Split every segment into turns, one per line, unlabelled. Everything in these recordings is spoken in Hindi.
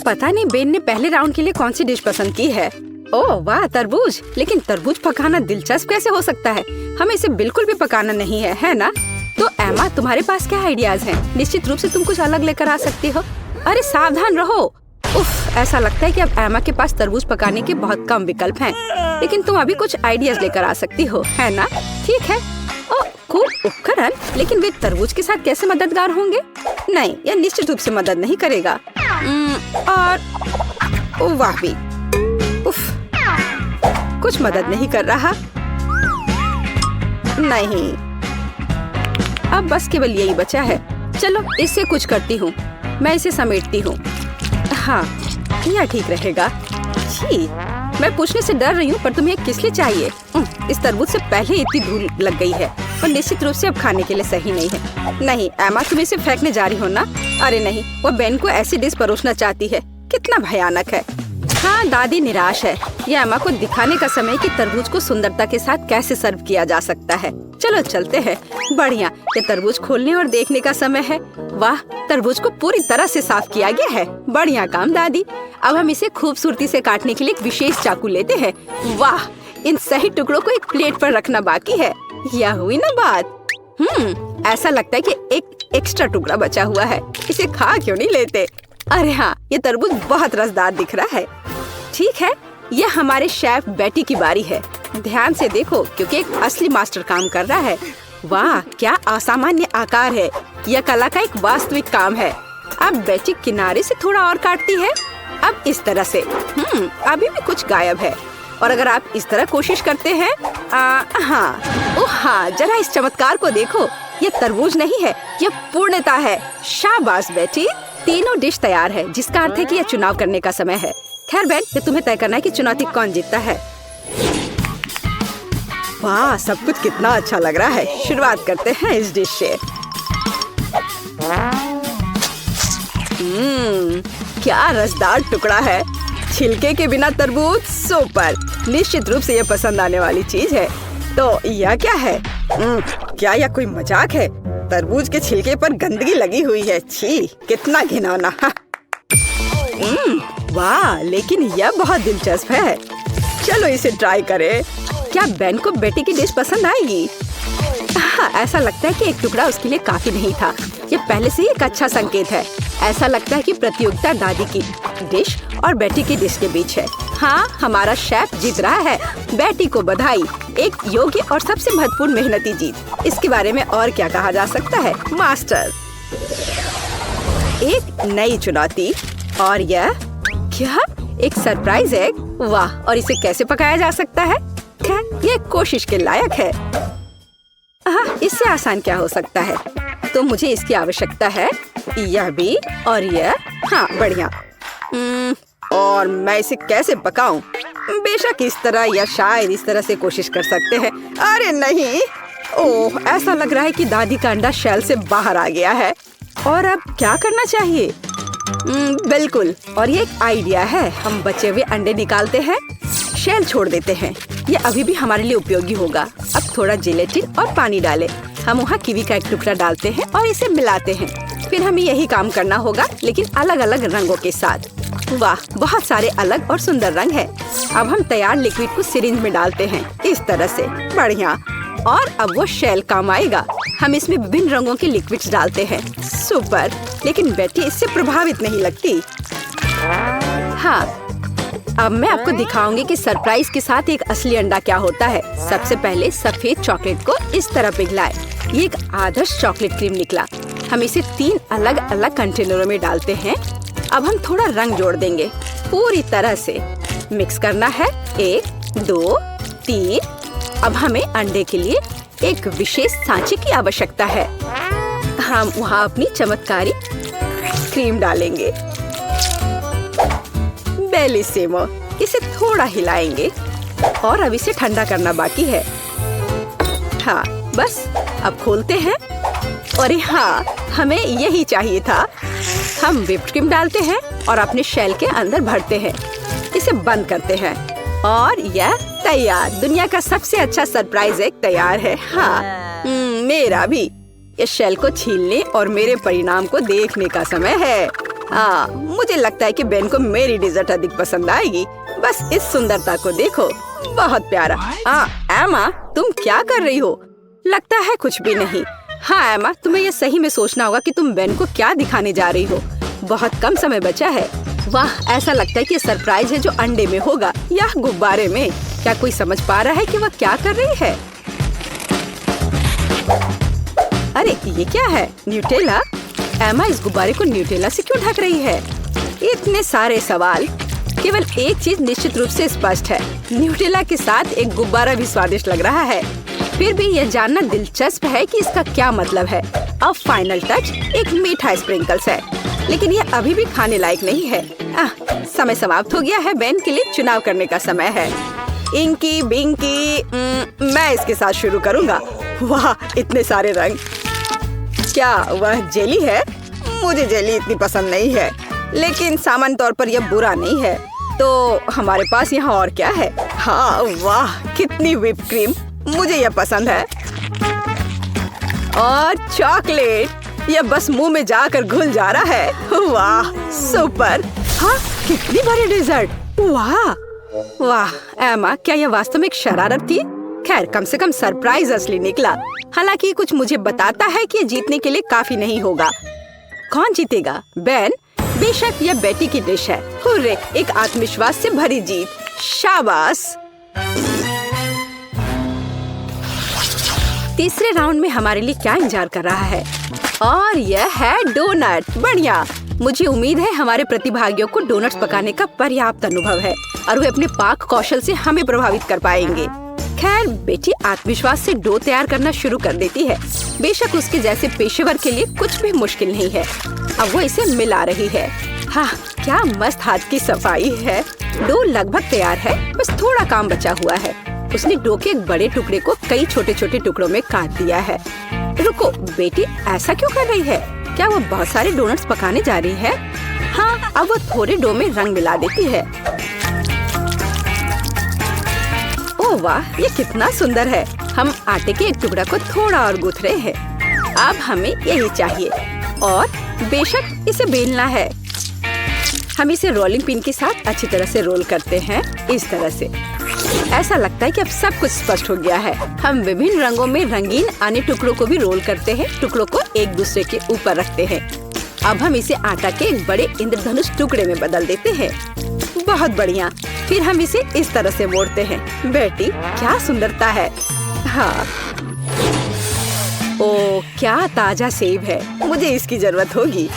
पता नहीं बेन ने पहले राउंड के लिए कौन सी डिश पसंद की है। ओह वाह, तरबूज। लेकिन तरबूज पकाना दिलचस्प कैसे हो सकता है? हमें इसे बिल्कुल भी पकाना नहीं है ना? तो एमा, तुम्हारे पास क्या आइडियाज हैं? निश्चित रूप से तुम कुछ अलग लेकर आ सकती हो। अरे सावधान रहो। उफ, ऐसा लगता है कि अब एमा के पास तरबूज पकाने के बहुत कम विकल्प हैं। लेकिन तुम अभी कुछ आइडियाज लेकर आ सकती हो, है ना? ठीक है। ओह, खूब उपकरण, लेकिन वे तरबूज के साथ कैसे मददगार होंगे? नहीं, यह निश्चित रूप से मदद नहीं करेगा। और वाह भी, उफ, कुछ मदद नहीं कर रहा। नहीं, अब बस केवल यही बचा है। चलो इससे कुछ करती हूँ। मैं इसे समेटती हूँ। हाँ, यह ठीक रहेगा। छी, मैं पूछने से डर रही हूँ, पर तुम्हें किस लिए चाहिए? इस तरबूज से पहले इतनी धूल लग गई है और निश्चित रूप से अब खाने के लिए सही नहीं है। नहीं एमा, तुम इसे फेंकने जा रही हो ना? अरे नहीं, वो बेन को ऐसी डिश परोसना चाहती है। कितना भयानक है। हाँ, दादी निराश है। यह एमा को दिखाने का समय कि तरबूज को सुंदरता के साथ कैसे सर्व किया जा सकता है। चलो चलते हैं। बढ़िया, ये तरबूज खोलने और देखने का समय है। वाह, तरबूज को पूरी तरह से साफ किया गया है। बढ़िया काम दादी। अब हम इसे खूबसूरती से काटने के लिए एक विशेष चाकू लेते हैं। वाह, इन सही टुकड़ों को एक प्लेट पर रखना बाकी है। यह हुई ना बात। ऐसा लगता है कि एक एक्स्ट्रा टुकड़ा बचा हुआ है। इसे खा क्यों नहीं लेते? अरे हाँ, ये तरबूज बहुत रसदार दिख रहा है। ठीक है, यह हमारे शेफ बेटी की बारी है। ध्यान से देखो, क्योंकि एक असली मास्टर काम कर रहा है। वाह, क्या असामान्य आकार है। यह कला का एक वास्तविक काम है। अब बेटी किनारे से थोड़ा और काटती है। अब इस तरह से। अभी भी कुछ गायब है। और अगर आप इस तरह कोशिश करते हैं, हाँ, ओह हाँ, जरा इस चमत्कार को देखो। यह तरबूज नहीं है, यह पूर्णता है। शाबाश बेटी, तीनों डिश तैयार है, जिसका अर्थ है कि यह चुनाव करने का समय है। खैर बेन, ये तुम्हें तय करना है कि चुनौती कौन जीतता है। वाह, सब कुछ कितना अच्छा लग रहा है। शुरुआत करते हैं इस डिश से। क्या रसदार टुकड़ा है। छिलके के बिना तरबूज सुपर। निश्चित रूप से यह पसंद आने वाली चीज है। तो यह क्या है? क्या यह कोई मजाक है? तरबूज के छिलके पर गंदगी लगी हुई है। छी, कितना घिनौना। वाह, लेकिन यह बहुत दिलचस्प है। चलो इसे ट्राई करें। क्या बेन को बेटी की डिश पसंद आएगी? हाँ, ऐसा लगता है कि एक टुकड़ा उसके लिए काफी नहीं था। ये पहले से ही एक अच्छा संकेत है। ऐसा लगता है कि प्रतियोगिता दादी की डिश और बेटी की डिश के बीच है। हाँ, हमारा शेफ जीत रहा है। बेटी को बधाई। एक योग्य और सबसे महत्वपूर्ण मेहनती जीत। इसके बारे में और क्या कहा जा सकता है? मास्टर। एक नई चुनौती। और यह क्या? एक सरप्राइज एग। वाह, और इसे कैसे पकाया जा सकता है? खैर, ये कोशिश के लायक है। हाँ, इससे आसान क्या हो सकता है? तो मुझे इसकी आवश्यकता है। यह भी और यह। हाँ, बढ़िया। और मैं इसे कैसे पकाऊं? बेशक इस तरह या शायद इस तरह से कोशिश कर सकते हैं। अरे नहीं, ओह, ऐसा लग रहा है कि दादी का अंडा शेल से बाहर आ गया है। और अब क्या करना चाहिए? बिल्कुल, और ये एक आइडिया है। हम बचे हुए अंडे निकालते हैं, शेल छोड़ देते हैं। ये अभी भी हमारे लिए उपयोगी होगा। अब थोड़ा जेलेटिन और पानी डालें। हम वहाँ कीवी का एक टुकड़ा डालते हैं और इसे मिलाते हैं। फिर हमें यही काम करना होगा, लेकिन अलग अलग रंगों के साथ। वाह, बहुत सारे अलग और सुंदर रंग है। अब हम तैयार लिक्विड को सिरिंज में डालते हैं, इस तरह से। बढ़िया। और अब वो शेल काम आएगा। हम इसमें विभिन्न रंगों के लिक्विड्स डालते हैं। सुपर, लेकिन बेटी इससे प्रभावित नहीं लगती। हाँ, अब मैं आपको दिखाऊंगी कि सरप्राइज के साथ एक असली अंडा क्या होता है। सबसे पहले सफेद चॉकलेट को इस तरह पिघलाएं। ये एक आदर्श चॉकलेट क्रीम निकला। हम इसे 3 अलग अलग कंटेनरों में डालते हैं। अब हम थोड़ा रंग जोड़ देंगे। पूरी तरह से मिक्स करना है। 1, 2, 3। अब हमें अंडे के लिए एक विशेष सांचे की आवश्यकता है। हम वहाँ अपनी चमत्कारी क्रीम डालेंगे। बेलिसिमो। इसे थोड़ा हिलाएंगे और अब इसे ठंडा करना बाकी है। हाँ, बस अब खोलते हैं। और हाँ, हमें यही चाहिए था। हम व्हिप्ड क्रीम डालते हैं और अपने शेल के अंदर भरते हैं। इसे बंद करते हैं और यह तैयार। दुनिया का सबसे अच्छा सरप्राइज एग तैयार है। हाँ, मेरा भी। इस शेल को छीलने और मेरे परिणाम को देखने का समय है। मुझे लगता है कि बेन को मेरी डेजर्ट अधिक पसंद आएगी। बस इस सुंदरता को देखो, बहुत प्यारा। एमा, तुम क्या कर रही हो? लगता है कुछ भी नहीं। हाँ एमा, तुम्हें यह सही में सोचना होगा कि तुम बेन को क्या दिखाने जा रही हो। बहुत कम समय बचा है। वाह, ऐसा लगता है कि सरप्राइज है जो अंडे में होगा या गुब्बारे में। क्या कोई समझ पा रहा है कि वह क्या कर रही है? अरे ये क्या है? न्यूटेला? एमा इस गुब्बारे को न्यूटेला से क्यों ढक रही है? इतने सारे सवाल। केवल एक चीज निश्चित रूप से स्पष्ट है, न्यूटेला के साथ एक गुब्बारा भी स्वादिष्ट लग रहा है। फिर भी यह जानना दिलचस्प है कि इसका क्या मतलब है। अब फाइनल टच एक मीठा स्प्रिंकल्स है, लेकिन यह अभी भी खाने लायक नहीं है। समय समाप्त हो गया है। बेन के लिए चुनाव करने का समय है। इंकी बिंकी, मैं इसके साथ शुरू करूँगा। वाह, इतने सारे रंग। क्या वह जेली है? मुझे जेली इतनी पसंद नहीं है, लेकिन सामान्य तौर पर यह बुरा नहीं है। तो हमारे पास यहाँ और क्या है? हाँ, वाह, कितनी व्हिप क्रीम, मुझे यह पसंद है। और चॉकलेट, यह बस मुंह में जाकर घुल जा रहा है। वाह, सुपर। हाँ, कितनी बड़ी डेजर्ट। वाह वाह एमा, क्या यह वास्तव में एक शरारत थी? खैर, कम से कम सरप्राइज असली निकला। हालांकि कुछ मुझे बताता है कि जीतने के लिए काफी नहीं होगा। कौन जीतेगा? बेन? बेशक यह बेटी की डिश है। हुर्रे, एक आत्मविश्वास से भरी जीत। शाबाश। तीसरे राउंड में हमारे लिए क्या इंतजार कर रहा है? और यह है डोनट। बढ़िया। मुझे उम्मीद है हमारे प्रतिभागियों को डोनट्स पकाने का पर्याप्त अनुभव है और वे अपने पाक कौशल से हमें प्रभावित कर पाएंगे। खैर, बेटी आत्मविश्वास से डो तैयार करना शुरू कर देती है। बेशक उसके जैसे पेशेवर के लिए कुछ भी मुश्किल नहीं है। अब वो इसे मिला रही है। हाँ, क्या मस्त हाथ की सफाई है। डो लगभग तैयार है, बस थोड़ा काम बचा हुआ है। उसने डो के एक बड़े टुकड़े को कई छोटे छोटे टुकड़ों में काट दिया है। रुको, बेटी ऐसा क्यों कर रही है? क्या वो बहुत सारे डोनट्स पकाने जा रही है? हाँ, अब वो थोड़े डो में रंग मिला देती है। ओह वाह, ये कितना सुंदर है। हम आटे के एक टुकड़ा को थोड़ा और गूंथ रहे हैं। अब हमें यही चाहिए और बेशक इसे बेलना है। हम इसे रोलिंग पिन के साथ अच्छी तरह से रोल करते हैं, इस तरह से। ऐसा लगता है कि अब सब कुछ स्पष्ट हो गया है। हम विभिन्न रंगों में रंगीन अन्य टुकड़ों को भी रोल करते हैं, टुकड़ों को एक दूसरे के ऊपर रखते हैं। अब हम इसे आटा के एक बड़े इंद्रधनुष टुकड़े में बदल देते हैं। बहुत बढ़िया। फिर हम इसे इस तरह से मोड़ते हैं। बेटी, क्या सुंदरता है। हाँ, ओ क्या ताजा सेब है, मुझे इसकी जरूरत होगी।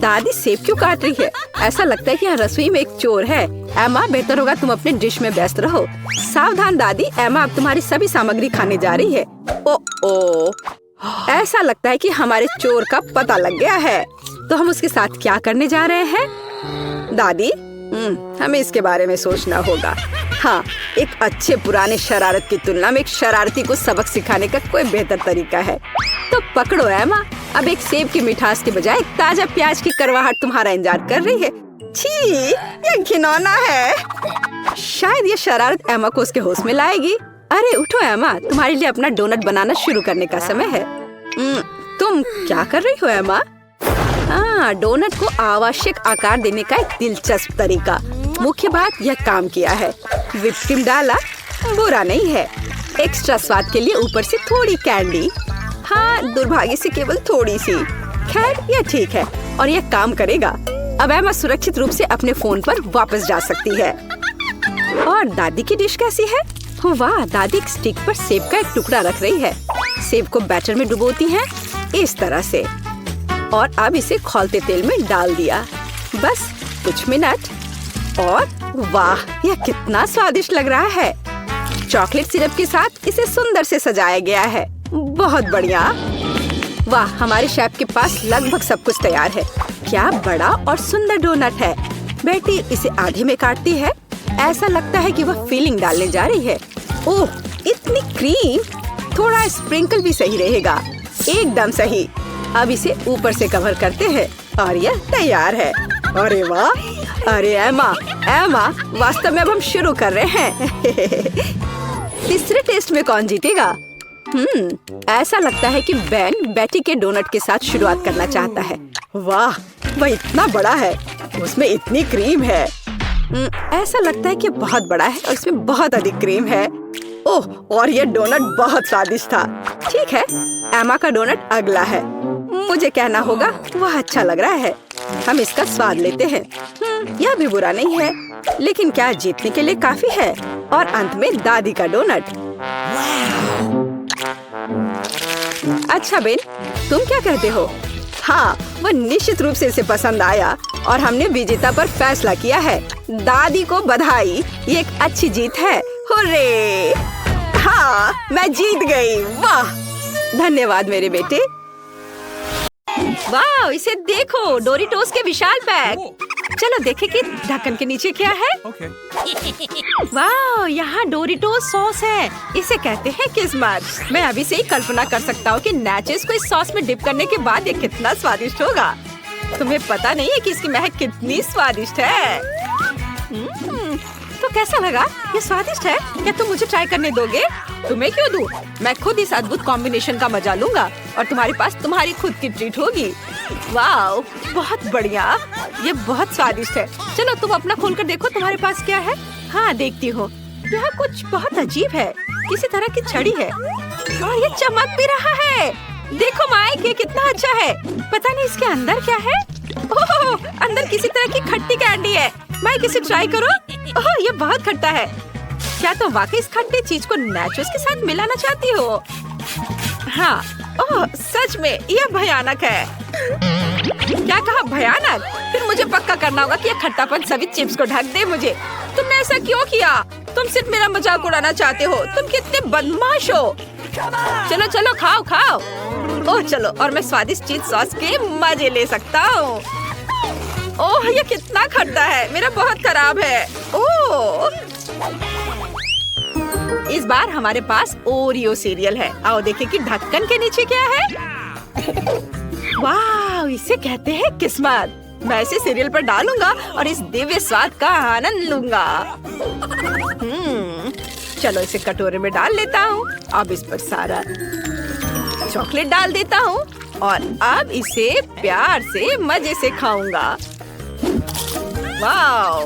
दादी सेब क्यों काट रही है? ऐसा लगता है कि यहाँ रसोई में एक चोर है। एमा, बेहतर होगा तुम अपने डिश में व्यस्त रहो। सावधान दादी, एमा अब तुम्हारी सभी सामग्री खाने जा रही है। ओ, ऐसा लगता है कि हमारे चोर का पता लग गया है। तो हम उसके साथ क्या करने जा रहे हैं? दादी, हमें इसके बारे में सोचना होगा। हाँ, एक अच्छे पुराने शरारत की तुलना में एक शरारती को सबक सिखाने का कोई बेहतर तरीका है। तो पकड़ो एमा, अब एक सेब की मिठास के बजाय एक ताजा प्याज की करवाहट तुम्हारा इंतजार कर रही है। छी, ये घिनौना है। शायद ये शरारत एमा को उसके होश में लाएगी। अरे उठो एमा, तुम्हारे लिए अपना डोनट बनाना शुरू करने का समय है। तुम क्या कर रही हो एमा? हाँ, डोनट को आवश्यक आकार देने का एक दिलचस्प तरीका। मुख्य बात, यह काम किया है। व्हिप क्रीम डाला, बुरा नहीं है। एक्स्ट्रा स्वाद के लिए ऊपर से थोड़ी कैंडी। हाँ, दुर्भाग्य से केवल थोड़ी सी। खैर, यह ठीक है और यह काम करेगा। अब एमा सुरक्षित रूप से अपने फोन पर वापस जा सकती है। और दादी की डिश कैसी है? वाह, दादी एक स्टिक पर सेब का एक टुकड़ा रख रही है। सेब को बैटर में डुबोती है, इस तरह से, और अब इसे खौलते तेल में डाल दिया। बस कुछ मिनट और वाह, यह कितना स्वादिष्ट लग रहा है। चॉकलेट सिरप के साथ इसे सुंदर से सजाया गया है। बहुत बढ़िया। वाह, हमारे शेफ के पास लगभग सब कुछ तैयार है। क्या बड़ा और सुंदर डोनट है। बेटी इसे आधे में काटती है। ऐसा लगता है कि वह फिलिंग डालने जा रही है। ओह, इतनी क्रीम। थोड़ा स्प्रिंकल भी सही रहेगा। एकदम सही। अब इसे ऊपर से कवर करते हैं और यह तैयार है। अरे वाह। अरे एमा, वास्तव में अब हम शुरू कर रहे हैं। तीसरे टेस्ट में कौन जीतेगा? ऐसा लगता है कि बेन बेटी के डोनट के साथ शुरुआत करना चाहता है। वाह, वह इतना बड़ा है, उसमें इतनी क्रीम है। ऐसा लगता है कि बहुत बड़ा है और इसमें बहुत अधिक क्रीम है। ओह, और ये डोनट बहुत स्वादिष्ट था। ठीक है, एमा का डोनट अगला है। मुझे कहना होगा वह अच्छा लग रहा है। हम इसका स्वाद लेते हैं। यह भी बुरा नहीं है, लेकिन क्या जीतने के लिए काफी है? और अंत में दादी का डोनट। अच्छा बेन, तुम क्या कहते हो? हाँ, वह निश्चित रूप से इसे पसंद आया और हमने विजेता पर फैसला किया है। दादी को बधाई, ये एक अच्छी जीत है। हुर्रे! हाँ, मैं जीत गई। वाह, धन्यवाद मेरे बेटे। वाह, इसे देखो, डोरिटोस के विशाल पैक। चलो देखें कि ढक्कन के नीचे क्या है। वाह, यहाँ डोरिटोस सॉस है। इसे कहते हैं किस्मत। मैं अभी से ही कल्पना कर सकता हूँ कि नाचोस को इस सॉस में डिप करने के बाद ये कितना स्वादिष्ट होगा। तुम्हें पता नहीं है कि इसकी महक कितनी स्वादिष्ट है। तो कैसा लगा? ये स्वादिष्ट है। क्या तुम मुझे ट्राई करने दोगे? तुम्हें क्यों दूं? मैं खुद इस अद्भुत कॉम्बिनेशन का मजा लूंगा और तुम्हारे पास तुम्हारी खुद की ट्रीट होगी। वाह, बहुत बढ़िया, ये बहुत स्वादिष्ट है। चलो तुम अपना खोलकर देखो तुम्हारे पास क्या है। हाँ, देखती हूँ। यह कुछ बहुत अजीब है, किसी तरह की छड़ी है और ये चमक भी रहा है। देखो माइक, ये कितना अच्छा है। पता नहीं इसके अंदर क्या है। ओह, अंदर किसी तरह की खट्टी कैंडी है। माइक, इसे ट्राई करो। ओह, ये बहुत खट्टा है। क्या तुम वाकई इस खट्टे चीज को नाचोस के साथ मिलाना चाहती हो? हाँ। ओह, सच में यह भयानक है। क्या कहा, भयानक? फिर मुझे पक्का करना होगा कि यह खट्टापन सभी चिप्स को ढक दे मुझे। तुमने ऐसा क्यों किया? तुम सिर्फ मेरा मजाक उड़ाना चाहते हो। तुम कितने बदमाश हो। चलो चलो, खाओ खाओ। ओह चलो, और मैं स्वादिष्ट चीज सॉस के मजे ले सकता हूँ। ओह, ये कितना खट्टा है, मेरा बहुत खराब है। ओह, इस बार हमारे पास ओरियो सीरियल है। आओ देखें कि ढक्कन के नीचे क्या है। वाह, इसे कहते हैं किस्मत। मैं इसे सीरियल पर डालूंगा और इस दिव्य स्वाद का आनंद लूंगा। चलो इसे कटोरे में डाल लेता हूँ। अब इस पर सारा चॉकलेट डाल देता हूँ और अब इसे प्यार से मजे से खाऊंगा। वाह,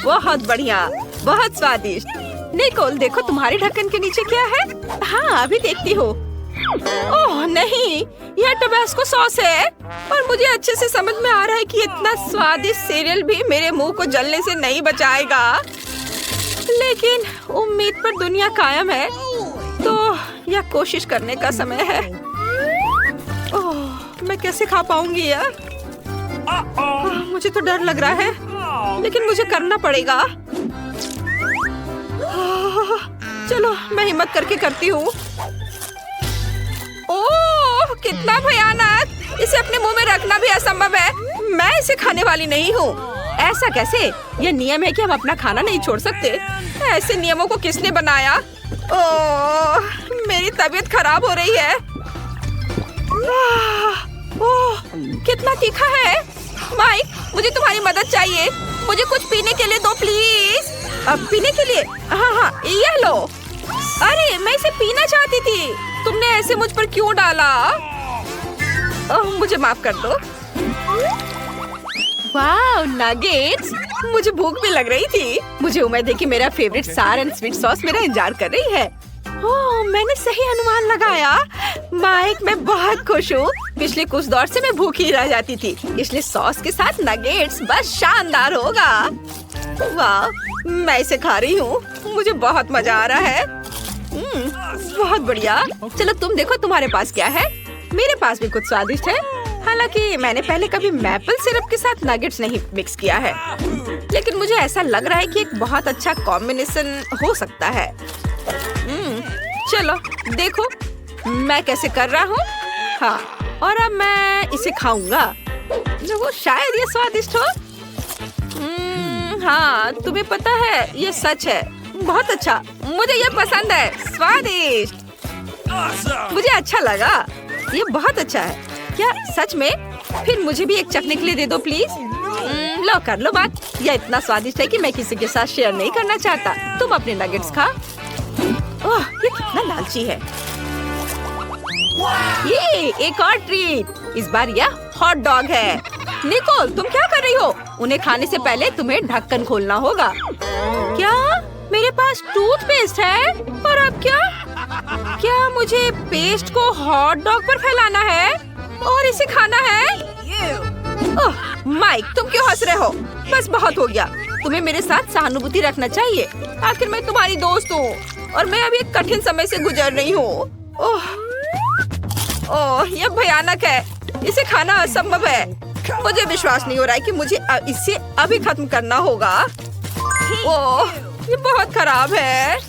बहुत बढ़िया, बहुत स्वादिष्ट। निकोल, देखो तुम्हारे ढक्कन के नीचे क्या है। हाँ, अभी देखती हूँ। ओह नहीं, यह टबास्को सॉस है और मुझे अच्छे से समझ में आ रहा है कि इतना स्वादिष्ट सीरियल भी मेरे मुंह को जलने से नहीं बचाएगा। लेकिन उम्मीद पर दुनिया कायम है, तो यह कोशिश करने का समय है। ओह, मैं कैसे खा पाऊंगी यार? मुझे तो डर लग रहा है, लेकिन मुझे करना पड़ेगा। चलो मैं हिम्मत करके करती हूँ। ओह, कितना भयानक! इसे अपने मुंह में रखना भी असंभव है। मैं इसे खाने वाली नहीं हूँ। ऐसा कैसे? यह नियम है कि हम अपना खाना नहीं छोड़ सकते। ऐसे नियमों को किसने बनाया? ओह, मेरी तबीयत खराब हो रही है। ओह, कितना तीखा है। माइक, मुझे तुम्हारी मदद चाहिए। मुझे कुछ पीने के लिए दो प्लीज। अब पीने के लिए? हाँ हाँ, ये लो। अरे, मैं इसे पीना चाहती थी। तुमने ऐसे मुझ पर क्यों डाला? ओह, मुझे माफ कर दो। वाह, नगेट्स! मुझे भूख भी लग रही थी। मुझे उम्मीद है कि मेरा फेवरेट सार एंड स्वीट सॉस मेरा इंतजार कर रही है। ओह, मैंने सही अनुमान लगाया। माइक, मैं बहुत खुश हूँ। पिछले कुछ दौर से मैं भूखी रह जाती थी, इसलिए सॉस के साथ नगेट्स बस शानदार होगा। वाह, मैं इसे खा रही हूँ। मुझे बहुत मजा आ रहा है। बहुत बढ़िया। चलो तुम देखो तुम्हारे पास क्या है। मेरे पास भी कुछ स्वादिष्ट है। हालांकि मैंने पहले कभी मैपल सिरप के साथ नगेट्स नहीं मिक्स किया है, लेकिन मुझे ऐसा लग रहा है कि एक बहुत अच्छा कॉम्बिनेशन हो सकता है। चलो देखो मैं कैसे कर रहा हूँ। हाँ, और अब मैं इसे खाऊंगा। वो शायद ये स्वादिष्ट हो। हाँ, तुम्हें पता है ये सच है। बहुत अच्छा, मुझे ये पसंद है। स्वादिष्ट, मुझे अच्छा लगा। ये बहुत अच्छा है। क्या सच में? फिर मुझे भी एक चखने के लिए दे दो प्लीज। लो कर लो बात। यह इतना स्वादिष्ट है कि मैं किसी के साथ शेयर नहीं करना चाहता। तुम अपने नगेट्स खा। ओह, ये कितना लालची है। ये एक और ट्रीट। इस बार यह हॉट डॉग है। निकोल, तुम क्या कर रही हो? उन्हें खाने से पहले तुम्हें ढक्कन खोलना होगा। क्या? मेरे पास टूथपेस्ट है? और अब क्या? क्या मुझे पेस्ट को हॉट डॉग पर फैलाना है और इसे खाना है? ओह, माइक, तुम क्यों हंस रहे हो? बस बहुत हो गया। तुम्हें मेरे साथ सहानुभूति रखना चाहिए। आखिर मैं तुम्हारी दोस्त हूँ और मैं अभी एक कठिन समय से गुजर रही हूँ। ओह, यह भयानक है। इसे खाना असंभव है। मुझे विश्वास नहीं हो रहा है कि मुझे इसे अभी खत्म करना होगा। ओह, ये बहुत खराब है।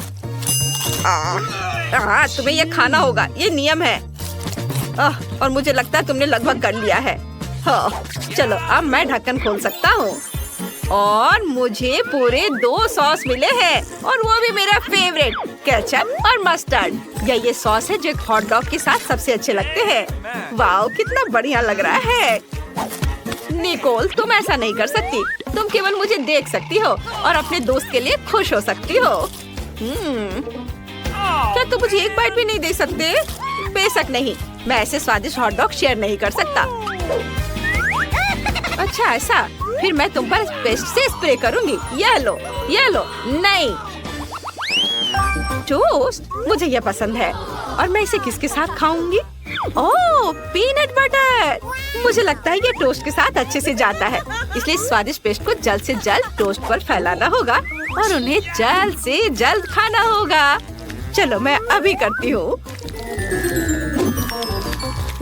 तुम्हें यह खाना होगा, ये नियम है। और मुझे लगता है तुमने लगभग कर लिया है। हाँ, चलो अब मैं ढक्कन खोल सकता हूँ। और मुझे पूरे 2 सॉस मिले हैं और वो भी मेरा फेवरेट, केचप और मस्टर्ड। ये सॉस है जो एक हॉट डॉग के साथ सबसे अच्छे लगते हैं। वाओ, कितना बढ़िया लग रहा है। निकोल, तुम ऐसा नहीं कर सकती। तुम केवल मुझे देख सकती हो और अपने दोस्त के लिए खुश हो सकती हो। क्या तुम मुझे एक बाइट भी नहीं दे सकते? बेशक नहीं, मैं ऐसे स्वादिष्ट हॉट डॉग शेयर नहीं कर सकता। अच्छा ऐसा? फिर मैं तुम पर पेस्ट से स्प्रे करूंगी। ये लो, ये लो। नहीं, टोस्ट, मुझे ये पसंद है। और मैं इसे किसके साथ खाऊंगी? ओह, पीनट बटर। मुझे लगता है ये टोस्ट के साथ अच्छे से जाता है, इसलिए स्वादिष्ट पेस्ट को जल्द से जल्द टोस्ट पर फैलाना होगा और उन्हें जल्द से जल्द खाना होगा। चलो मैं अभी करती हूँ।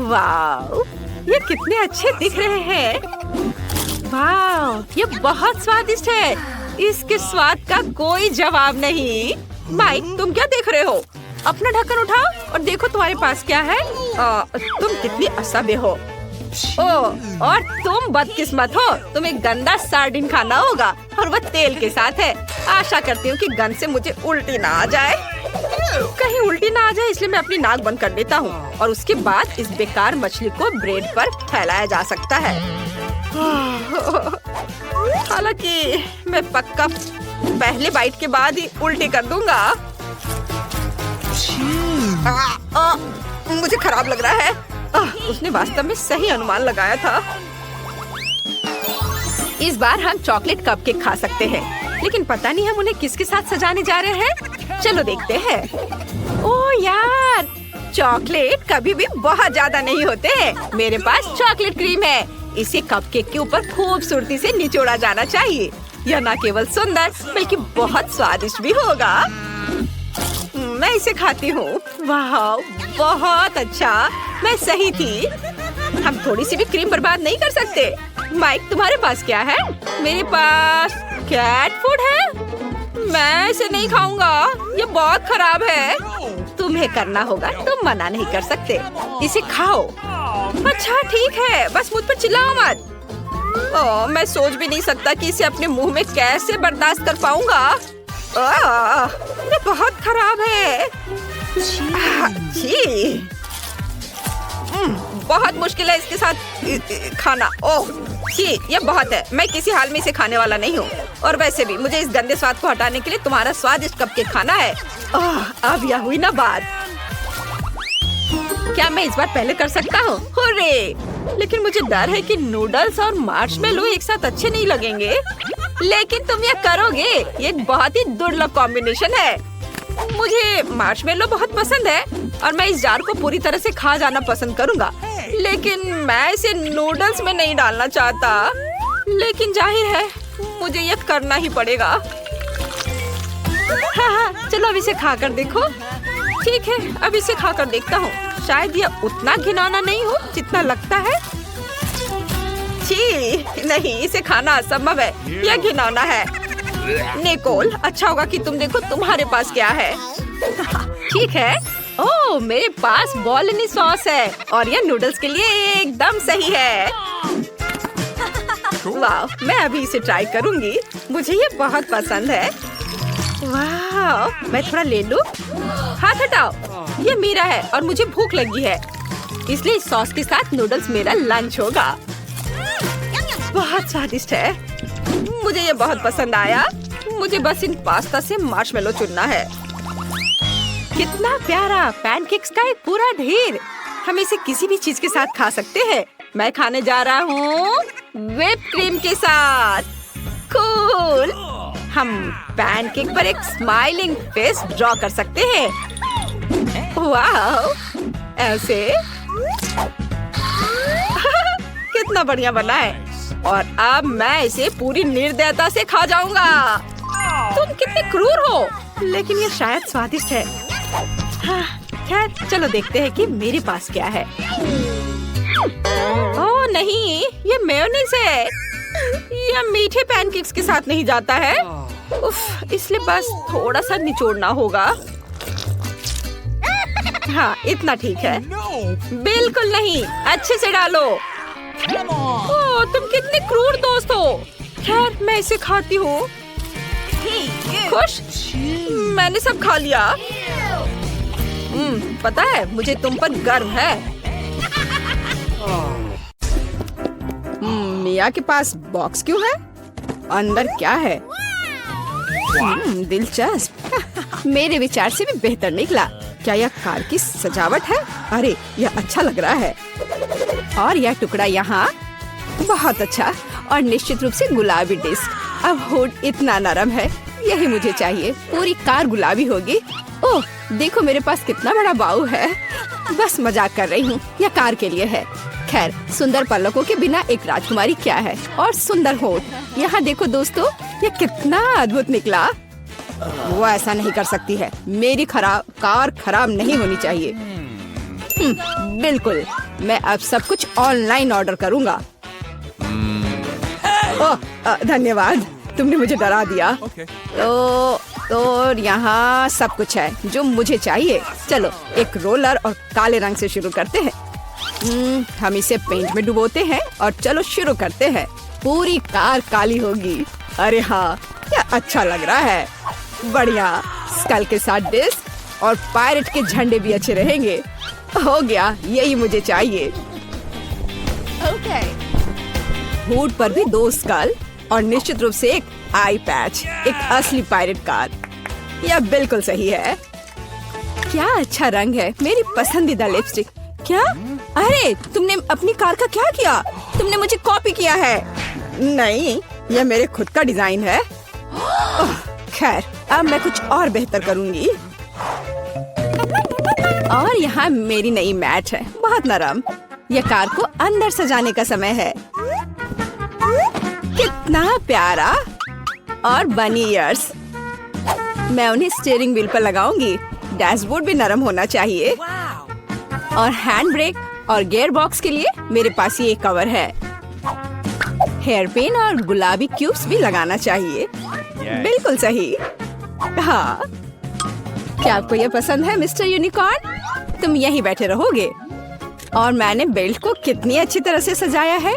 वाओ, ये कितने अच्छे दिख रहे हैं। वाओ, ये बहुत स्वादिष्ट है। इसके स्वाद का कोई जवाब नहीं। माइक, तुम क्या देख रहे हो? अपना ढक्कन उठाओ और देखो तुम्हारे पास क्या है। तुम कितनी असभ्य हो। ओह, और तुम बदकिस्मत हो। तुम्हें गंदा सार्डिन खाना होगा और वह तेल के साथ है। आशा करती हूँ कि गंद से मुझे उल्टी ना आ जाए। कहीं उल्टी ना आ जाए इसलिए मैं अपनी नाक बंद कर लेता हूँ और उसके बाद इस बेकार मछली को ब्रेड पर फैलाया जा सकता है। हालांकि मैं पक्का पहले बाइट के बाद ही उल्टी कर दूंगा। मुझे खराब लग रहा है। उसने वास्तव में सही अनुमान लगाया था। इस बार हम चॉकलेट कपकेक खा सकते हैं, लेकिन पता नहीं हम उन्हें किसके साथ सजाने जा रहे हैं। चलो देखते हैं। ओह यार, चॉकलेट कभी भी बहुत ज्यादा नहीं होते हैं। मेरे पास चॉकलेट क्रीम है। इसे कपकेक के ऊपर खूबसूरती से निचोड़ा जाना चाहिए। यह न केवल सुंदर बल्कि बहुत स्वादिष्ट भी होगा। मैं इसे खाती हूँ। वाह, बहुत अच्छा। मैं सही थी। हम थोड़ी सी भी क्रीम बर्बाद नहीं कर सकते। माइक, तुम्हारे पास क्या है? मेरे पास कैट फूड है। मैं इसे नहीं खाऊंगा, ये बहुत खराब है। तुम्हें करना होगा, तुम मना नहीं कर सकते। इसे खाओ। अच्छा ठीक है, बस मुझ पर चिल्लाओ मत। ओह, मैं सोच भी नहीं सकता कि इसे अपने मुंह में कैसे बर्दाश्त कर पाऊंगा। ये बहुत खराब है। छी, बहुत मुश्किल है इसके साथ खाना। ओह छी, ये बहुत है। मैं किसी हाल में इसे खाने वाला नहीं हूँ। और वैसे भी मुझे इस गंदे स्वाद को हटाने के लिए तुम्हारा स्वादिष्ट कपकेक खाना है। अब यह हुई ना बात। क्या मैं इस बार पहले कर सकता हूँ? हुर्रे! लेकिन मुझे डर है कि नूडल्स और मार्शमेलो एक साथ अच्छे नहीं लगेंगे। लेकिन तुम यह करोगे। ये एक बहुत ही दुर्लभ कॉम्बिनेशन है। मुझे मार्शमेलो बहुत पसंद है और मैं इस जार को पूरी तरह से खा जाना पसंद करूंगा। लेकिन मैं इसे नूडल्स में नहीं डालना चाहता। लेकिन जाहिर है मुझे यह करना ही पड़ेगा। हाँ, चलो अब इसे खाकर देखो। ठीक है, अब इसे खाकर देखता हूँ। शायद यह उतना घिनौना नहीं हो जितना लगता है। छी, नहीं, इसे खाना असंभव है। यह घिनौना है। निकोल, अच्छा होगा कि तुम देखो तुम्हारे पास क्या है। ठीक है। ओह, मेरे पास बॉलोनी सॉस है और यह नूडल्स के लिए एकदम सही है। वाह, मैं अभी इसे ट्राई करूंगी। मुझे ये बहुत पसंद है। वाह, मैं थोड़ा ले लूं? हाथ हटाओ। ये मेरा है और मुझे भूख लगी है, इसलिए इस सॉस के साथ नूडल्स मेरा लंच होगा। बहुत स्वादिष्ट है। मुझे ये बहुत पसंद आया। मुझे बस इन पास्ता से मार्शमेलो चुनना है। कितना प्यारा पैनकेक्स का एक पूरा ढेर। हम इसे किसी भी चीज के साथ खा सकते हैं। मैं खाने जा रहा हूँ व्हिप क्रीम के साथ। कूल। हम पैनकेक पर एक स्माइलिंग फेस ड्रॉ कर सकते हैं। वाह, ऐसे कितना बढ़िया बना है। और अब मैं इसे पूरी निर्दयता से खा जाऊंगा। तुम कितने क्रूर हो, लेकिन ये शायद स्वादिष्ट है। हाँ, खैर चलो देखते हैं कि मेरे पास क्या है। ओह नहीं, ये मेयोनीज है। यह मीठे पैनकेक्स के साथ नहीं जाता है। उफ, इसलिए बस थोड़ा सा निचोड़ना होगा। हाँ, इतना ठीक है। बिल्कुल नहीं, अच्छे से डालो। ओह, तुम कितने क्रूर दोस्त हो। खैर मैं इसे खाती हूँ। खुश? मैंने सब खा लिया। पता है, मुझे तुम पर गर्व है। मिया के पास बॉक्स क्यों है? अंदर क्या है? दिलचस्प। मेरे विचार से भी बेहतर निकला। क्या यह कार की सजावट है? अरे यह अच्छा लग रहा है। और यह टुकड़ा यहाँ बहुत अच्छा। और निश्चित रूप से गुलाबी डिस्क। अब हुड इतना नरम है, यही मुझे चाहिए। पूरी कार गुलाबी होगी। ओह देखो, मेरे पास कितना बड़ा बाऊ है। बस मजाक कर रही हूँ, यह कार के लिए है। खैर, सुंदर पलकों के बिना एक राजकुमारी क्या है। और सुंदर होठ। यहाँ देखो दोस्तों, यह कितना अद्भुत निकला। वो ऐसा नहीं कर सकती है। मेरी कार खराब नहीं होनी चाहिए। बिल्कुल, मैं अब सब कुछ ऑनलाइन ऑर्डर करूँगा। ओह धन्यवाद, तुमने मुझे डरा दिया। तो यहाँ सब कुछ है जो मुझे चाहिए। चलो एक रोलर और काले रंग से शुरू करते हैं। हम इसे पेंट में डुबोते हैं और चलो शुरू करते हैं। पूरी कार काली होगी। अरे हाँ, क्या अच्छा लग रहा है। बढ़िया। स्कल के साथ डिस्क और पायरेट के झंडे भी अच्छे रहेंगे। हो गया, यही मुझे चाहिए। हुड पर भी 2 स्कल और निश्चित रूप से एक आई पैच। एक असली पायरेट कार। यह बिल्कुल सही है। क्या अच्छा रंग है। मेरी पसंदीदा लिपस्टिक। क्या? अरे तुमने अपनी कार का क्या किया? तुमने मुझे कॉपी किया है। नहीं, यह मेरे खुद का डिजाइन है। खैर, अब मैं कुछ और बेहतर करूंगी। और यहाँ मेरी नई मैट है, बहुत नरम। यह कार को अंदर सजाने का समय है। कितना प्यारा। और बनी ईयर्स। मैं उन्हें स्टीयरिंग व्हील पर लगाऊंगी। डैशबोर्ड भी नरम होना चाहिए। और हैंड ब्रेक और गियर बॉक्स के लिए मेरे पास ये कवर है। हेयर पिन और गुलाबी क्यूब्स भी लगाना चाहिए। बिल्कुल सही। हाँ, क्या आपको ये पसंद है मिस्टर यूनिकॉर्न? तुम यहीं बैठे रहोगे। और मैंने बेल्ट को कितनी अच्छी तरह से सजाया है।